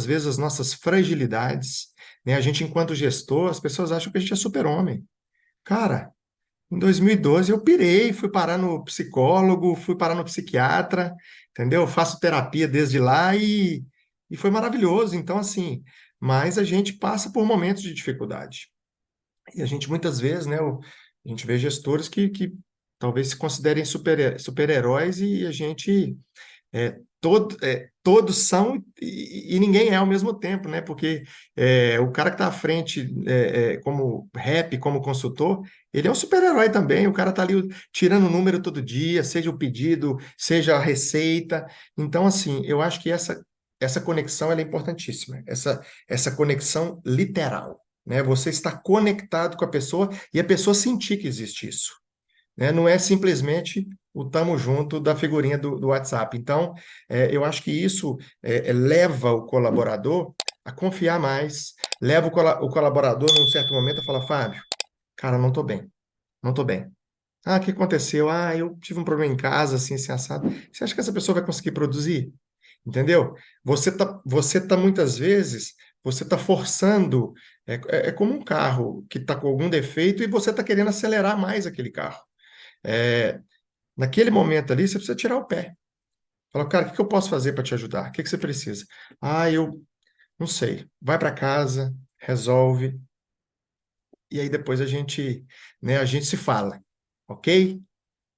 vezes as nossas fragilidades, né? A gente, enquanto gestor, as pessoas acham que a gente é super-homem. Cara, em 2012 eu pirei, fui parar no psicólogo, fui parar no psiquiatra, entendeu? Faço terapia desde lá e foi maravilhoso. Então, assim, mas a gente passa por momentos de dificuldade. E a gente muitas vezes, né, a gente vê gestores que talvez se considerem super-heróis e a gente todos são e ninguém é ao mesmo tempo, né? Porque o cara que está à frente como rep, como consultor, ele é um super-herói também. O cara está ali tirando o número todo dia, seja o pedido, seja a receita. Então, assim, eu acho que essa conexão ela é importantíssima. Essa conexão literal, né? Você está conectado com a pessoa e a pessoa sentir que existe isso, né? Não é simplesmente o tamo junto da figurinha do WhatsApp. Então, eu acho que isso leva o colaborador a confiar mais, leva o colaborador, num certo momento, a falar, Fábio, cara, não estou bem, não estou bem. Ah, o que aconteceu? Ah, eu tive um problema em casa, assim, assim, assado. Você acha que essa pessoa vai conseguir produzir? Entendeu? Você tá muitas vezes, você está forçando, é como um carro que está com algum defeito e você está querendo acelerar mais aquele carro. É, Naquele momento ali, você precisa tirar o pé. Fala, cara, o que que eu posso fazer para te ajudar? O que que você precisa? Ah, eu não sei. Vai para casa, resolve, e aí depois a gente se fala, ok?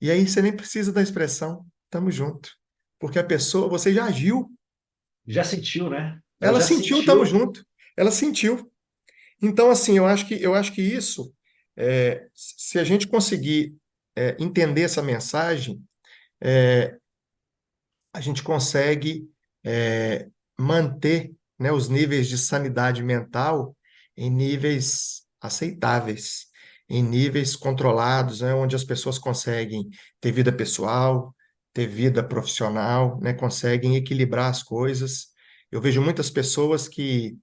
E aí você nem precisa da expressão, tamo junto. Porque a pessoa, você já agiu, Já sentiu, né? Ela ela já sentiu, tamo sentiu. junto, ela sentiu. Então, assim, eu acho que isso, se a gente conseguir entender essa mensagem, é, a gente consegue manter, né, os níveis de sanidade mental em níveis aceitáveis, em níveis controlados, né, onde as pessoas conseguem ter vida pessoal, ter vida profissional, né, conseguem equilibrar as coisas. Eu vejo muitas pessoas que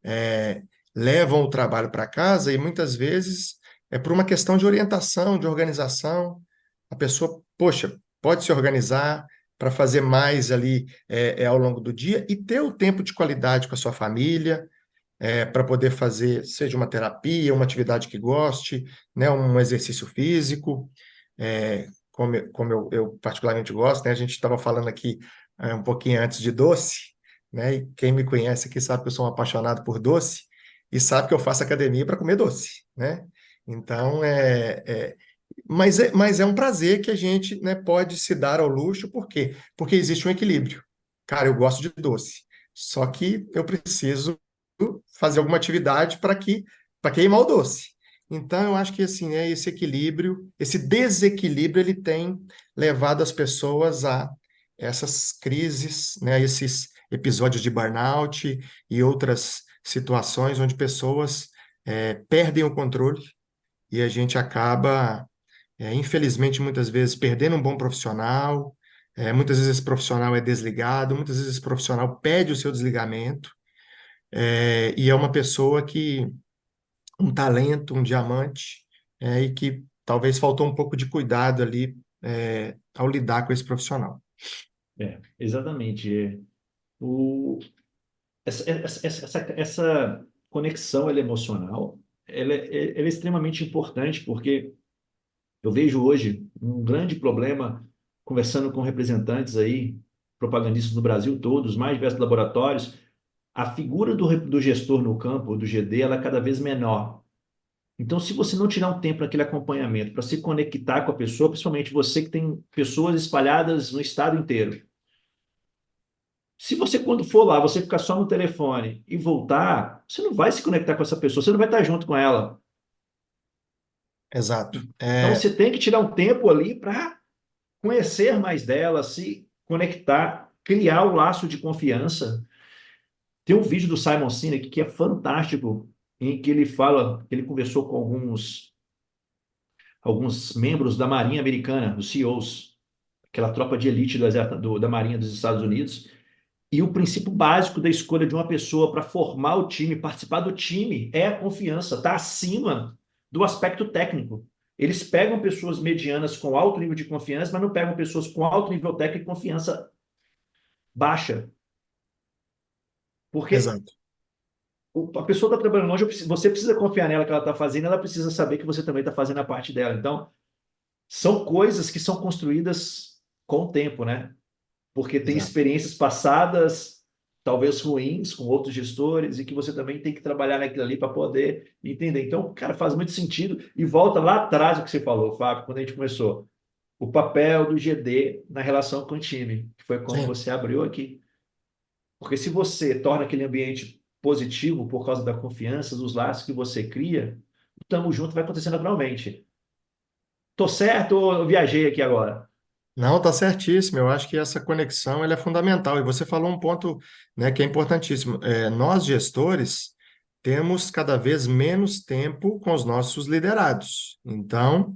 é, levam o trabalho para casa e muitas vezes é por uma questão de orientação, de organização. A pessoa, poxa, pode se organizar para fazer mais ali ao longo do dia e ter o tempo de qualidade com a sua família, para poder fazer, seja uma terapia, uma atividade que goste, né, um exercício físico, como eu particularmente gosto, né? A gente estava falando aqui um pouquinho antes de doce, né? E quem me conhece aqui sabe que eu sou um apaixonado por doce e sabe que eu faço academia para comer doce, né? Então, mas é um prazer que a gente, né, pode se dar ao luxo, por quê? Porque existe um equilíbrio. Cara, eu gosto de doce, só que eu preciso fazer alguma atividade para queimar o doce. Então, eu acho que assim, esse equilíbrio, esse desequilíbrio, ele tem levado as pessoas a essas crises, né, esses episódios de burnout e outras situações onde pessoas perdem o controle e a gente acaba infelizmente, muitas vezes perdendo um bom profissional, muitas vezes esse profissional é desligado, muitas vezes esse profissional pede o seu desligamento, e é uma pessoa que, um talento, um diamante, e que talvez faltou um pouco de cuidado ali, ao lidar com esse profissional. Exatamente. O, essa conexão ela é emocional, ela é extremamente importante, porque eu vejo hoje um grande problema conversando com representantes aí, propagandistas do Brasil todo, os mais diversos laboratórios, a figura do gestor no campo, do GD, ela é cada vez menor. Então, se você não tirar um tempo naquele acompanhamento para se conectar com a pessoa, principalmente você que tem pessoas espalhadas no estado inteiro, se você, quando for lá, você ficar só no telefone e voltar, você não vai se conectar com essa pessoa, você não vai estar junto com ela. Exato. Então, você tem que tirar um tempo ali para conhecer mais dela, se conectar, criar o laço de confiança. Tem um vídeo do Simon Sinek que é fantástico, em que ele fala que ele conversou com alguns membros da Marinha Americana, os CEOs, aquela tropa de elite da Marinha dos Estados Unidos. E o princípio básico da escolha de uma pessoa para formar o time, participar do time, é a confiança, está acima do aspecto técnico. Eles pegam pessoas medianas com alto nível de confiança, mas não pegam pessoas com alto nível técnico e confiança baixa. Porque Exato. a pessoa está trabalhando longe, você precisa confiar nela que ela está fazendo, ela precisa saber que você também está fazendo a parte dela. Então, são coisas que são construídas com o tempo, né? Porque tem Exato. experiências passadas, talvez ruins, com outros gestores, e que você também tem que trabalhar naquilo ali para poder entender. Então, cara, faz muito sentido. E volta lá atrás o que você falou, Fábio, quando a gente começou. o papel do GD na relação com o time, que foi como Sim. você abriu aqui. Porque se você torna aquele ambiente positivo por causa da confiança, dos laços que você cria, o tamo junto vai acontecer naturalmente. Tô certo ou eu viajei aqui agora? Não, tá certíssimo. Eu acho que essa conexão ela é fundamental. E você falou um ponto, né, que é importantíssimo. Nós, gestores, temos cada vez menos tempo com os nossos liderados. Então,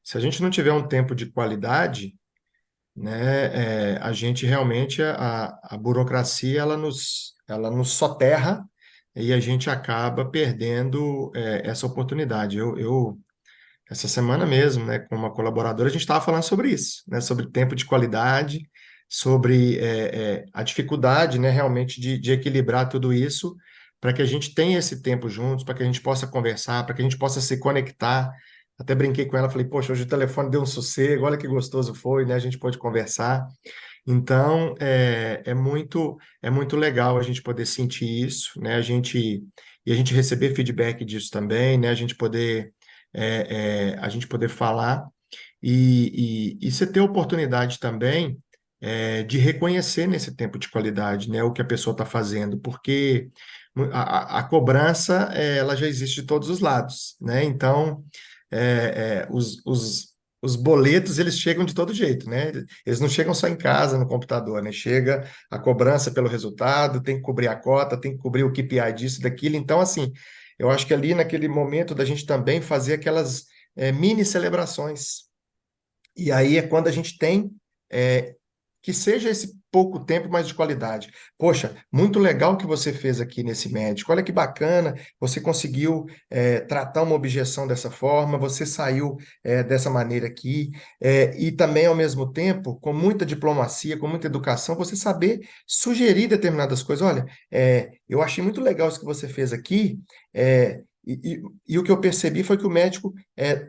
se a gente não tiver um tempo de qualidade, né, a gente realmente, a burocracia, ela nos soterra e a gente acaba perdendo, essa oportunidade. Essa semana mesmo, né, com uma colaboradora, a gente estava falando sobre isso, né, sobre tempo de qualidade, sobre a dificuldade, né, realmente de equilibrar tudo isso para que a gente tenha esse tempo juntos, para que a gente possa conversar, para que a gente possa se conectar. Até brinquei com ela, falei, poxa, hoje o telefone deu um sossego, olha que gostoso foi, né, a gente pôde conversar. Então, é muito legal a gente poder sentir isso, né? E a gente receber feedback disso também, né? A gente poder falar e você ter a oportunidade também de reconhecer nesse tempo de qualidade, né? O que a pessoa está fazendo, porque a cobrança, ela já existe de todos os lados, né? Então, os boletos, eles chegam de todo jeito, né? Eles não chegam só em casa, no computador, né? Chega a cobrança pelo resultado, tem que cobrir a cota, tem que cobrir o KPI disso, daquilo. Então, assim, eu acho que ali naquele momento da gente também fazer aquelas mini celebrações. E aí é quando a gente tem é, que seja esse pouco tempo, mas de qualidade. Poxa, muito legal o que você fez aqui nesse médico. Olha que bacana, você conseguiu tratar uma objeção dessa forma, você saiu dessa maneira aqui, e também, ao mesmo tempo, com muita diplomacia, com muita educação, você saber sugerir determinadas coisas. Olha, eu achei muito legal isso que você fez aqui. E o que eu percebi foi que o médico,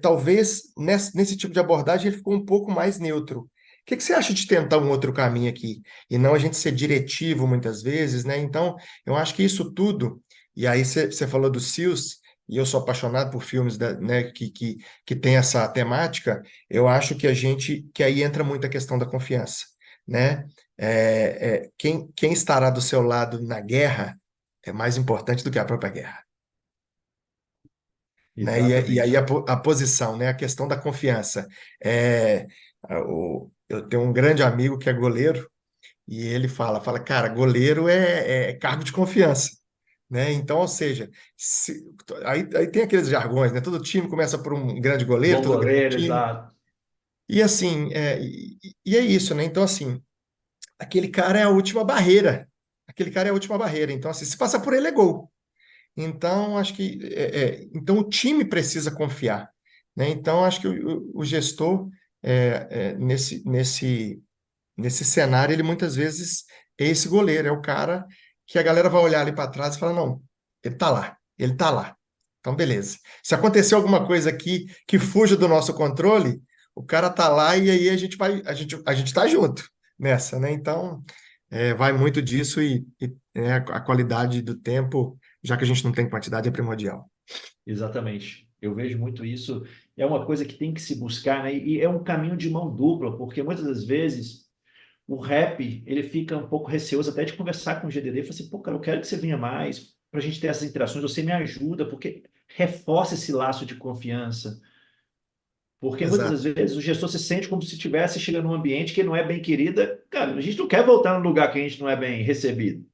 talvez nesse tipo de abordagem, ele ficou um pouco mais neutro. O que você acha de tentar um outro caminho aqui? E não a gente ser diretivo muitas vezes, né? Então, eu acho que isso tudo, e aí você falou do SEALs, e eu sou apaixonado por filmes né, que tem essa temática, eu acho que aí entra muito a questão da confiança, né? Quem estará do seu lado na guerra é mais importante do que a própria guerra, né? E aí Exatamente. a posição, né? A questão da confiança. É, eu tenho um grande amigo que é goleiro e ele fala, cara, goleiro é cargo de confiança, né? Então, ou seja, aí tem aqueles jargões, né? Todo time começa por um grande goleiro, Bom todo grande goleiro, time. exato. E assim, e é isso, né? Então, assim, aquele cara é a última barreira. Aquele cara é a última barreira. Então, assim, se passa por ele é gol. Então, acho que então o time precisa confiar, né? Então, acho que o gestor nesse cenário, ele muitas vezes é esse goleiro, é o cara que a galera vai olhar ali para trás e falar, não, ele tá lá, ele tá lá. Então, beleza. Se acontecer alguma coisa aqui que fuja do nosso controle, o cara tá lá e aí a gente tá junto nessa, né? Então, vai muito disso e a qualidade do tempo, já que a gente não tem quantidade, é primordial. Exatamente. Eu vejo muito isso. É uma coisa que tem que se buscar, né? E é um caminho de mão dupla, porque muitas das vezes o rap, ele fica um pouco receoso até de conversar com o GDD. Fala assim, pô, cara, eu quero que você venha mais para a gente ter essas interações. Você me ajuda, porque reforça esse laço de confiança. Porque muitas das Exato. vezes o gestor se sente como se estivesse chegando num ambiente que não é bem querida. Cara, a gente não quer voltar num lugar que a gente não é bem recebido.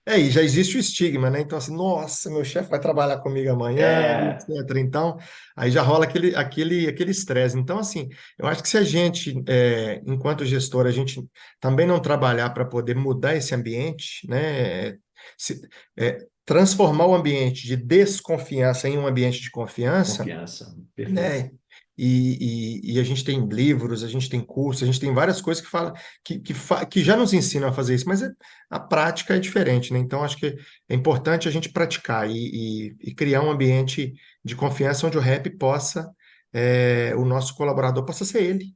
E já existe o estigma, né? Então, assim, nossa, meu chefe vai trabalhar comigo amanhã, É, etc. Então, aí já rola aquele estresse. Então, assim, eu acho que se a gente, enquanto gestor, a gente também não trabalhar para poder mudar esse ambiente, né? Transformar o ambiente de desconfiança em um ambiente de confiança, confiança. Perfeito. né? E a gente tem livros, a gente tem cursos, a gente tem várias coisas que falam que já nos ensinam a fazer isso, mas a prática é diferente, né? Então acho que é importante a gente praticar e criar um ambiente de confiança onde o rap possa, o nosso colaborador possa ser ele,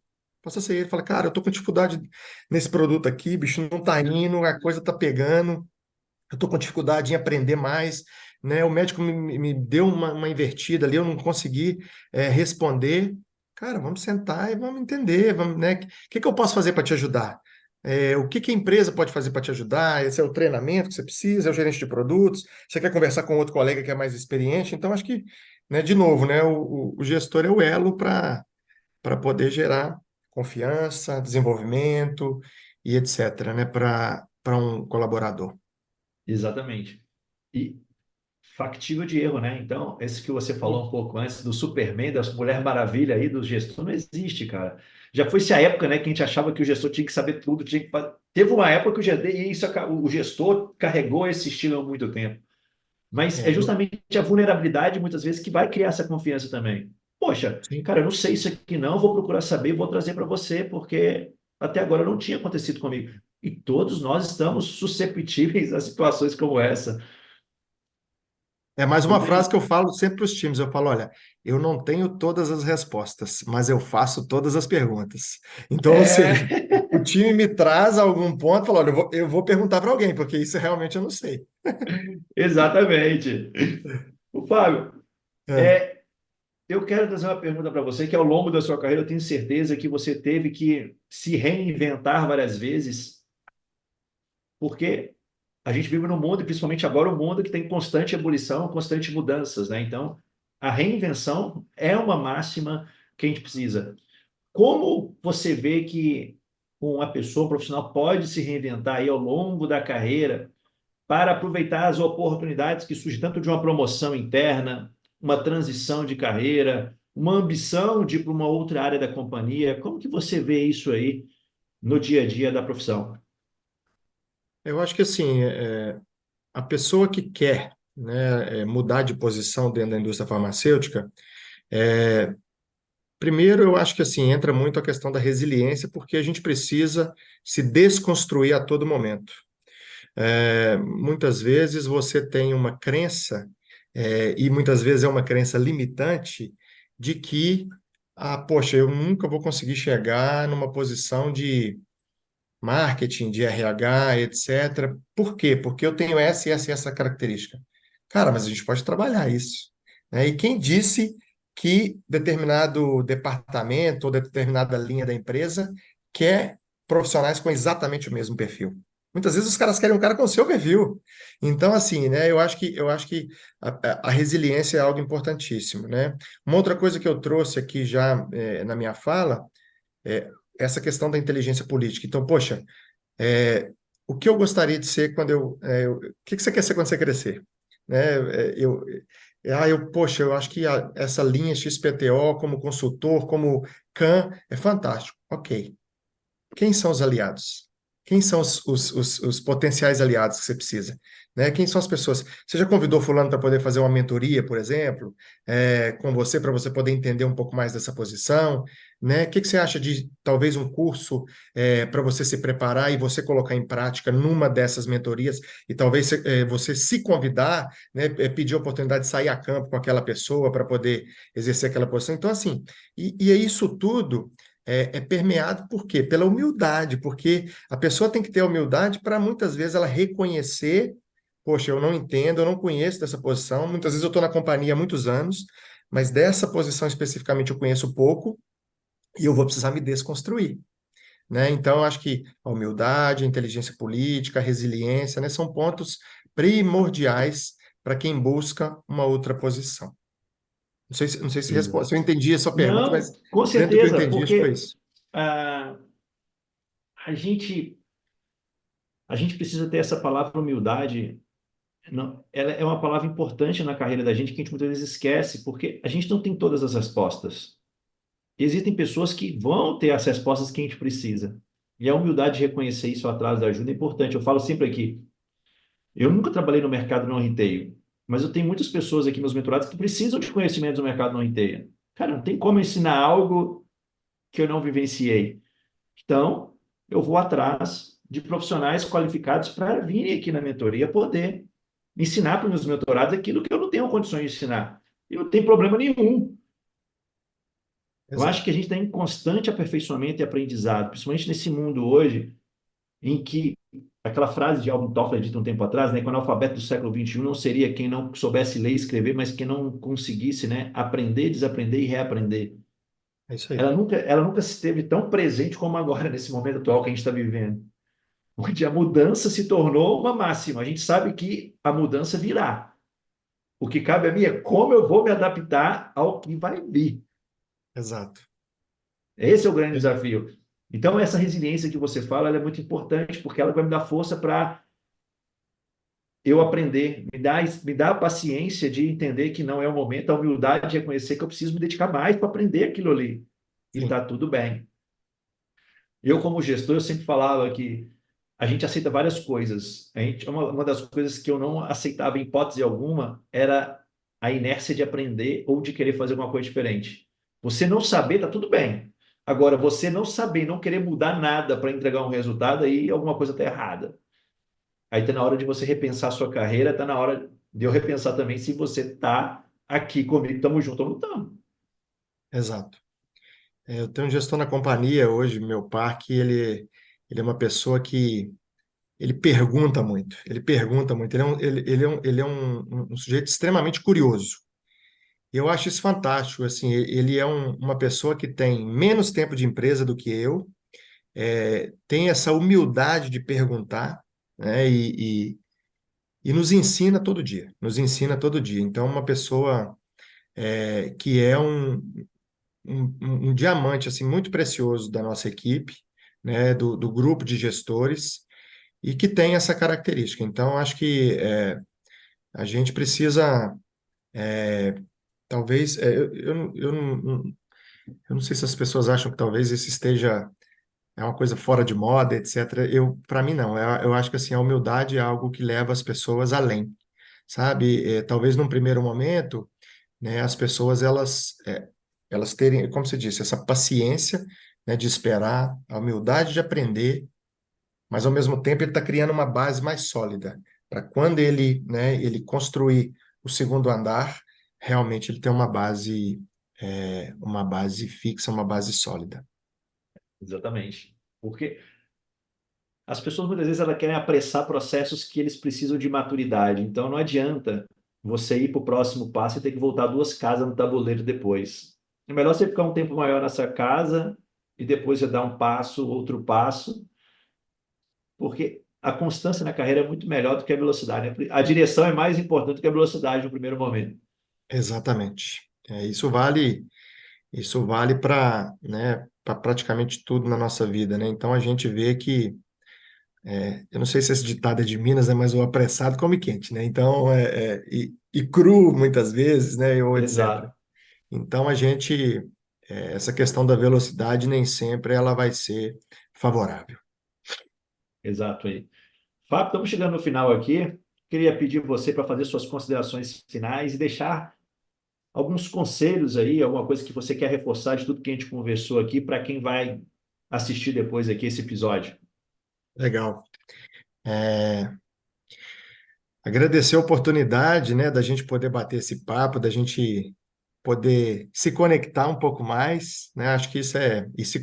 fala, cara, eu tô com dificuldade nesse produto aqui, bicho, não tá indo, a coisa tá pegando, eu tô com dificuldade em aprender mais, né? O médico me deu uma invertida ali, eu não consegui responder. Cara, vamos sentar e vamos entender, vamos, né? O que eu posso fazer para te ajudar? O que a empresa pode fazer para te ajudar? Esse é o treinamento que você precisa, é o gerente de produtos. Você quer conversar com outro colega que é mais experiente? Então, acho que, né, de novo, né, o gestor é o elo para poder gerar confiança, desenvolvimento e etc., né, para um colaborador. Exatamente. E factível de erro, né? Então, esse que você falou um pouco antes do Superman, da Mulher Maravilha aí, do gestor, não existe, cara. Já foi-se a época, né, que a gente achava que o gestor tinha que saber tudo, tinha que... Teve uma época que o gestor carregou esse estilo há muito tempo. Mas é É, eu, justamente a vulnerabilidade, muitas vezes, que vai criar essa confiança também. Poxa, sim. cara, eu não sei isso aqui não, vou procurar saber e vou trazer para você, porque até agora não tinha acontecido comigo. E todos nós estamos susceptíveis a situações como essa. É mais Não uma frase tem... que eu falo sempre para os times. Eu falo, olha, eu não tenho todas as respostas, mas eu faço todas as perguntas. Então, ou seja, É, o time me traz a algum ponto e fala, olha, eu vou perguntar para alguém, porque isso realmente eu não sei. exatamente. O Fábio, É, eu quero trazer uma pergunta para você, que ao longo da sua carreira eu tenho certeza que você teve que se reinventar várias vezes, porque a gente vive num mundo, e principalmente agora, um mundo que tem constante ebulição, constante mudanças, né? Então, a reinvenção é uma máxima que a gente precisa. Como você vê que uma pessoa profissional pode se reinventar aí ao longo da carreira para aproveitar as oportunidades que surgem tanto de uma promoção interna, uma transição de carreira, uma ambição de ir para uma outra área da companhia? Como que você vê isso aí no dia a dia da profissão? eu acho que assim, a pessoa que quer, né, mudar de posição dentro da indústria farmacêutica, primeiro eu acho que assim entra muito a questão da resiliência, porque a gente precisa se desconstruir a todo momento. Muitas vezes você tem uma crença, e muitas vezes é uma crença limitante, de que, poxa, eu nunca vou conseguir chegar numa posição de marketing, de RH, etc. Por quê? Porque eu tenho essa característica. Cara, mas a gente pode trabalhar isso, né? E quem disse que determinado departamento ou determinada linha da empresa quer profissionais com exatamente o mesmo perfil? Muitas vezes os caras querem um cara com o seu perfil. Então, assim, né? Eu acho que a resiliência é algo importantíssimo, né? Uma outra coisa que eu trouxe aqui já na minha fala é essa questão da inteligência política. Então, poxa, o que eu gostaria de ser quando o que você quer ser quando você crescer? Né? Poxa, eu acho que essa linha XPTO como consultor, como CAN, é fantástico. Ok. Quem são os aliados? Quem são os potenciais aliados que você precisa? Né? Quem são as pessoas? Você já convidou fulano para poder fazer uma mentoria, por exemplo, com você, para você poder entender um pouco mais dessa posição? Né? O que você acha de talvez um curso para você se preparar e você colocar em prática numa dessas mentorias e talvez você se convidar, né, pedir a oportunidade de sair a campo com aquela pessoa para poder exercer aquela posição? Então, assim, e é isso tudo é permeado por quê? Pela humildade, porque a pessoa tem que ter a humildade para muitas vezes ela reconhecer, poxa, eu não entendo, eu não conheço dessa posição, muitas vezes eu estou na companhia há muitos anos, mas dessa posição especificamente eu conheço pouco e eu vou precisar me desconstruir, né? Então, eu acho que a humildade, a inteligência política, a resiliência, né, são pontos primordiais para quem busca uma outra posição. Não sei se eu entendi a sua pergunta, mas Não, com dentro do que eu certeza, entendi, acho que foi porque isso. ah, a gente, a gente precisa ter essa palavra humildade. Não, ela é uma palavra importante na carreira da gente que a gente muitas vezes esquece, porque a gente não tem todas as respostas. Existem pessoas que vão ter as respostas que a gente precisa. E a humildade de reconhecer isso atrás da ajuda é importante. Eu falo sempre aqui, eu nunca trabalhei no mercado não retail, mas eu tenho muitas pessoas aqui, meus mentorados, que precisam de conhecimentos do mercado não retail. Cara, não tem como ensinar algo que eu não vivenciei. Então, eu vou atrás de profissionais qualificados para virem aqui na mentoria poder ensinar para os meus mentorados aquilo que eu não tenho condições de ensinar. E não tem problema nenhum. Eu acho que a Exato. gente está em constante aperfeiçoamento e aprendizado, principalmente nesse mundo hoje, em que aquela frase de Alvin Toffler dita um tempo atrás, né, que o analfabeto do século XXI não seria quem não soubesse ler e escrever, mas quem não conseguisse, né, aprender, desaprender e reaprender. É isso aí. Ela nunca esteve tão presente como agora, nesse momento atual que a gente está vivendo, onde a mudança se tornou uma máxima. A gente sabe que a mudança virá. O que cabe a mim é como eu vou me adaptar ao que vai vir. Exato. Esse é o grande É, desafio. Então, essa resiliência que você fala, ela é muito importante, porque ela vai me dar força para eu aprender, me dá a paciência de entender que não é o momento, a humildade de reconhecer que eu preciso me dedicar mais para aprender aquilo ali. E sim, tá tudo bem. Eu, como gestor, eu sempre falava que a gente aceita várias coisas. Uma das coisas que eu não aceitava em hipótese alguma era a inércia de aprender ou de querer fazer alguma coisa diferente. Você não saber, tá tudo bem. Agora, você não saber, não querer mudar nada para entregar um resultado, aí alguma coisa está errada. Aí está na hora de você repensar a sua carreira, está na hora de eu repensar também se você está aqui comigo, estamos juntos ou não estamos. exato. Eu tenho um gestor na companhia hoje, meu par, que ele é uma pessoa que ele pergunta muito, ele pergunta muito, ele é um sujeito extremamente curioso. E eu acho isso fantástico, assim, ele é uma pessoa que tem menos tempo de empresa do que eu, tem essa humildade de perguntar, né, e nos ensina todo dia, nos ensina todo dia. Então, uma pessoa que é um diamante, assim, muito precioso da nossa equipe, né, do grupo de gestores, e que tem essa característica. Então, acho que a gente precisa, talvez, eu não sei se as pessoas acham que talvez isso esteja uma coisa fora de moda, etc. Para mim, não. Eu acho que assim, a humildade é algo que leva as pessoas além, sabe? Talvez num primeiro momento, né, as pessoas elas terem, como você disse, essa paciência, né, de esperar, a humildade de aprender, mas ao mesmo tempo ele está criando uma base mais sólida para quando ele, né, ele construir o segundo andar, realmente ele tem uma base fixa, uma base sólida. Exatamente. Porque as pessoas muitas vezes elas querem apressar processos que eles precisam de maturidade. Então não adianta você ir para o próximo passo e ter que voltar duas casas no tabuleiro depois. É melhor você ficar um tempo maior nessa casa e depois você dar um passo, outro passo, porque a constância na carreira é muito melhor do que a velocidade, né? A direção é mais importante do que a velocidade no primeiro momento. Exatamente. Isso vale para, né, para praticamente tudo na nossa vida, né? Então a gente vê que, eu não sei se esse ditado é de Minas, né, mas o apressado come quente, né? Então, e cru muitas vezes, né, ou etc. Exato, Então essa questão da velocidade nem sempre ela vai ser favorável. exato aí. Fábio, estamos chegando no final aqui. Queria pedir você para fazer suas considerações finais e deixar alguns conselhos aí, alguma coisa que você quer reforçar de tudo que a gente conversou aqui para quem vai assistir depois aqui esse episódio. Legal. É, Agradecer a oportunidade, né, da gente poder bater esse papo, da gente poder se conectar um pouco mais, né? Acho que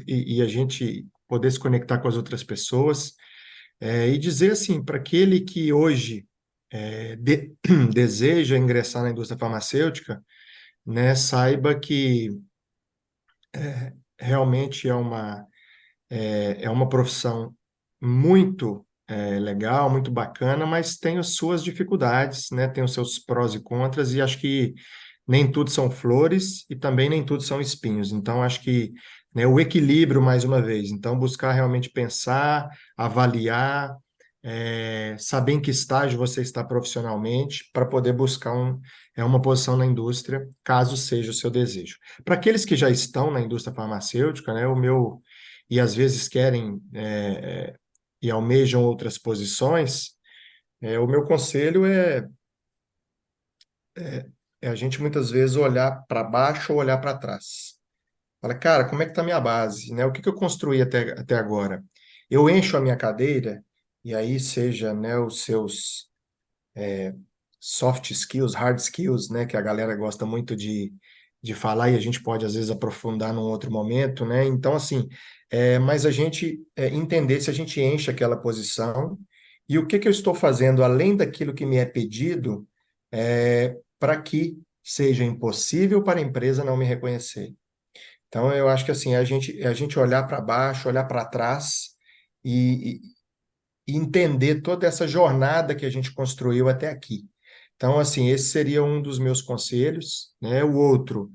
e a gente poder se conectar com as outras pessoas, e dizer assim, para aquele que hoje deseja ingressar na indústria farmacêutica, né, saiba que realmente é uma profissão muito legal, muito bacana, mas tem as suas dificuldades, né? Tem os seus prós e contras, e acho que nem tudo são flores e também nem tudo são espinhos. Então, acho que, né, o equilíbrio, mais uma vez. Então, buscar realmente pensar, avaliar, saber em que estágio você está profissionalmente, para poder buscar uma posição na indústria, caso seja o seu desejo. Para aqueles que já estão na indústria farmacêutica, né, e às vezes querem e almejam outras posições, o meu conselho é a gente muitas vezes olhar para baixo ou olhar para trás. Fala, cara, como é que está a minha base, né? O que que eu construí até agora? Eu encho a minha cadeira, e aí seja, né, os seus soft skills, hard skills, né, que a galera gosta muito de falar, e a gente pode às vezes aprofundar num outro momento, né? Então, assim, mas a gente entender se a gente enche aquela posição e o que que eu estou fazendo além daquilo que me é pedido, para que seja impossível para a empresa não me reconhecer. Então, eu acho que assim, a gente olhar para baixo, olhar para trás e, e entender toda essa jornada que a gente construiu até aqui. Então, assim, esse seria um dos meus conselhos, né? O outro,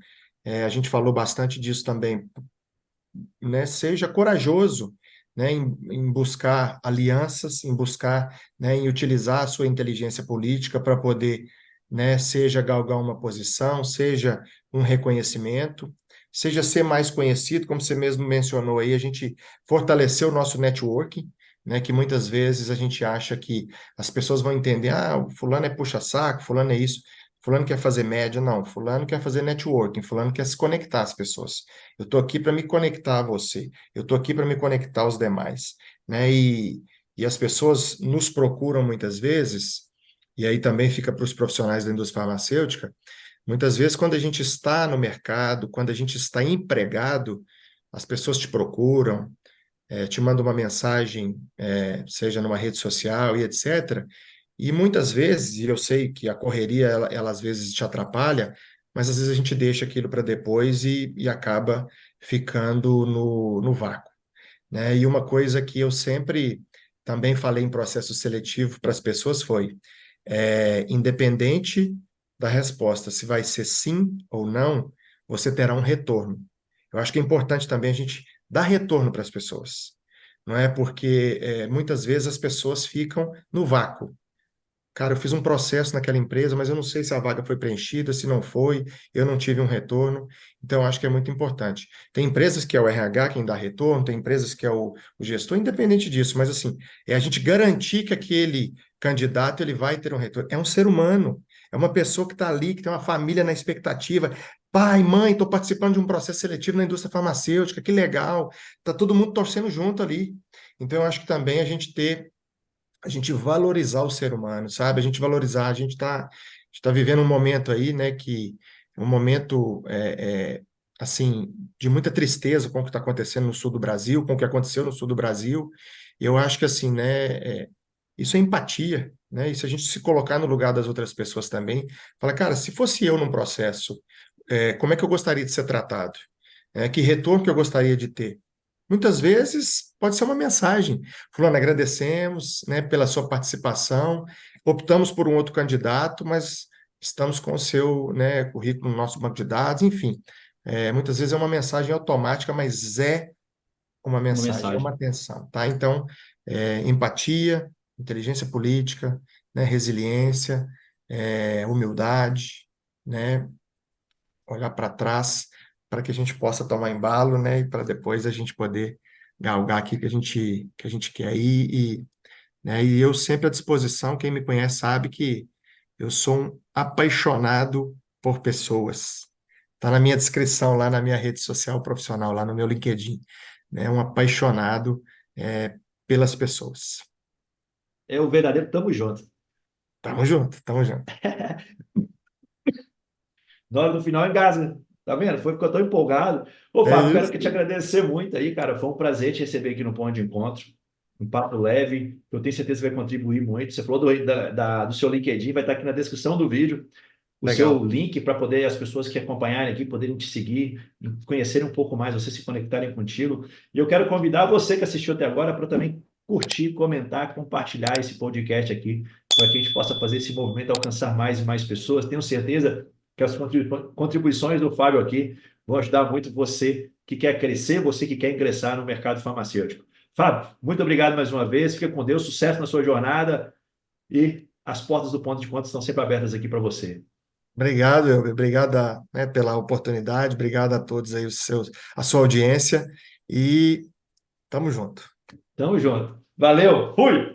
a gente falou bastante disso também, né? Seja corajoso, né? Em buscar alianças, em buscar, né? Em utilizar a sua inteligência política para poder, né? Seja galgar uma posição, seja um reconhecimento, seja ser mais conhecido, como você mesmo mencionou aí, a gente fortaleceu o nosso networking, né? Que muitas vezes a gente acha que as pessoas vão entender, ah, o fulano é puxa-saco, fulano é isso. Fulano quer fazer média, não. Fulano quer fazer networking, fulano quer se conectar às pessoas. Eu estou aqui para me conectar a você. Eu estou aqui para me conectar aos demais, né? E as pessoas nos procuram muitas vezes, e aí também fica para os profissionais da indústria farmacêutica, muitas vezes quando a gente está no mercado, quando a gente está empregado, as pessoas te procuram, te mandam uma mensagem, seja numa rede social e etc. E muitas vezes, e eu sei que a correria, ela às vezes te atrapalha, mas às vezes a gente deixa aquilo para depois e acaba ficando no vácuo, né? E uma coisa que eu sempre também falei em processo seletivo para as pessoas foi, independente da resposta, se vai ser sim ou não, você terá um retorno. Eu acho que é importante também a gente dar retorno para as pessoas, não é? Porque muitas vezes as pessoas ficam no vácuo. Cara, eu fiz um processo naquela empresa, mas eu não sei se a vaga foi preenchida, se não foi, eu não tive um retorno. Então, eu acho que é muito importante. Tem empresas que é o RH quem dá retorno, tem empresas que é o gestor, independente disso, mas assim, é a gente garantir que aquele candidato ele vai ter um retorno. É um ser humano, é uma pessoa que está ali, que tem uma família na expectativa. Pai, mãe, estou participando de um processo seletivo na indústria farmacêutica, que legal. Está todo mundo torcendo junto ali. Então, eu acho que também a gente valorizar o ser humano, sabe? A gente valorizar, a gente tá vivendo um momento aí, né, que um momento assim de muita tristeza com o que está acontecendo no sul do Brasil, com o que aconteceu no sul do Brasil. Eu acho que assim, né, isso é empatia, né? E se a gente se colocar no lugar das outras pessoas também, fala, cara, se fosse eu num processo, como é que eu gostaria de ser tratado? Que retorno que eu gostaria de ter? Muitas vezes pode ser uma mensagem. Fulano, agradecemos, né, pela sua participação. Optamos por um outro candidato, mas estamos com o seu, né, currículo no nosso banco de dados, enfim. Muitas vezes é uma mensagem automática, mas é uma Uma mensagem, é uma mensagem. atenção, tá? Então, empatia, inteligência política, né, resiliência, humildade, né, olhar para trás para que a gente possa tomar embalo, né, e para depois a gente poder galgar aqui que a gente quer ir né, e eu sempre à disposição, quem me conhece sabe que eu sou um apaixonado por pessoas. Está na minha descrição lá na minha rede social profissional, lá no meu LinkedIn, né, um apaixonado pelas pessoas. É o verdadeiro tamo junto. Tamo junto, tamo junto. Na hora do final, engasga. Tá vendo? Foi, ficou tão empolgado. Ô, É Fábio, quero isso. que te agradecer muito aí, cara. Foi um prazer te receber aqui no Ponto de Encontro. Um papo leve. Eu tenho certeza que vai contribuir muito. Você falou do seu LinkedIn, vai estar aqui na descrição do vídeo o seu Legal. link para poder as pessoas que acompanharem aqui poderem te seguir, conhecerem um pouco mais, você se conectarem contigo. E eu quero convidar você que assistiu até agora para também curtir, comentar, compartilhar esse podcast aqui, para que a gente possa fazer esse movimento alcançar mais e mais pessoas. Tenho certeza que as contribuições do Fábio aqui vão ajudar muito você que quer crescer, você que quer ingressar no mercado farmacêutico. Fábio, muito obrigado mais uma vez. Fica com Deus, sucesso na sua jornada e as portas do Ponto de Conta estão sempre abertas aqui para você. Obrigado, obrigado, né, pela oportunidade, obrigado a todos aí, a sua audiência, e tamo junto. Tamo junto. Valeu, fui!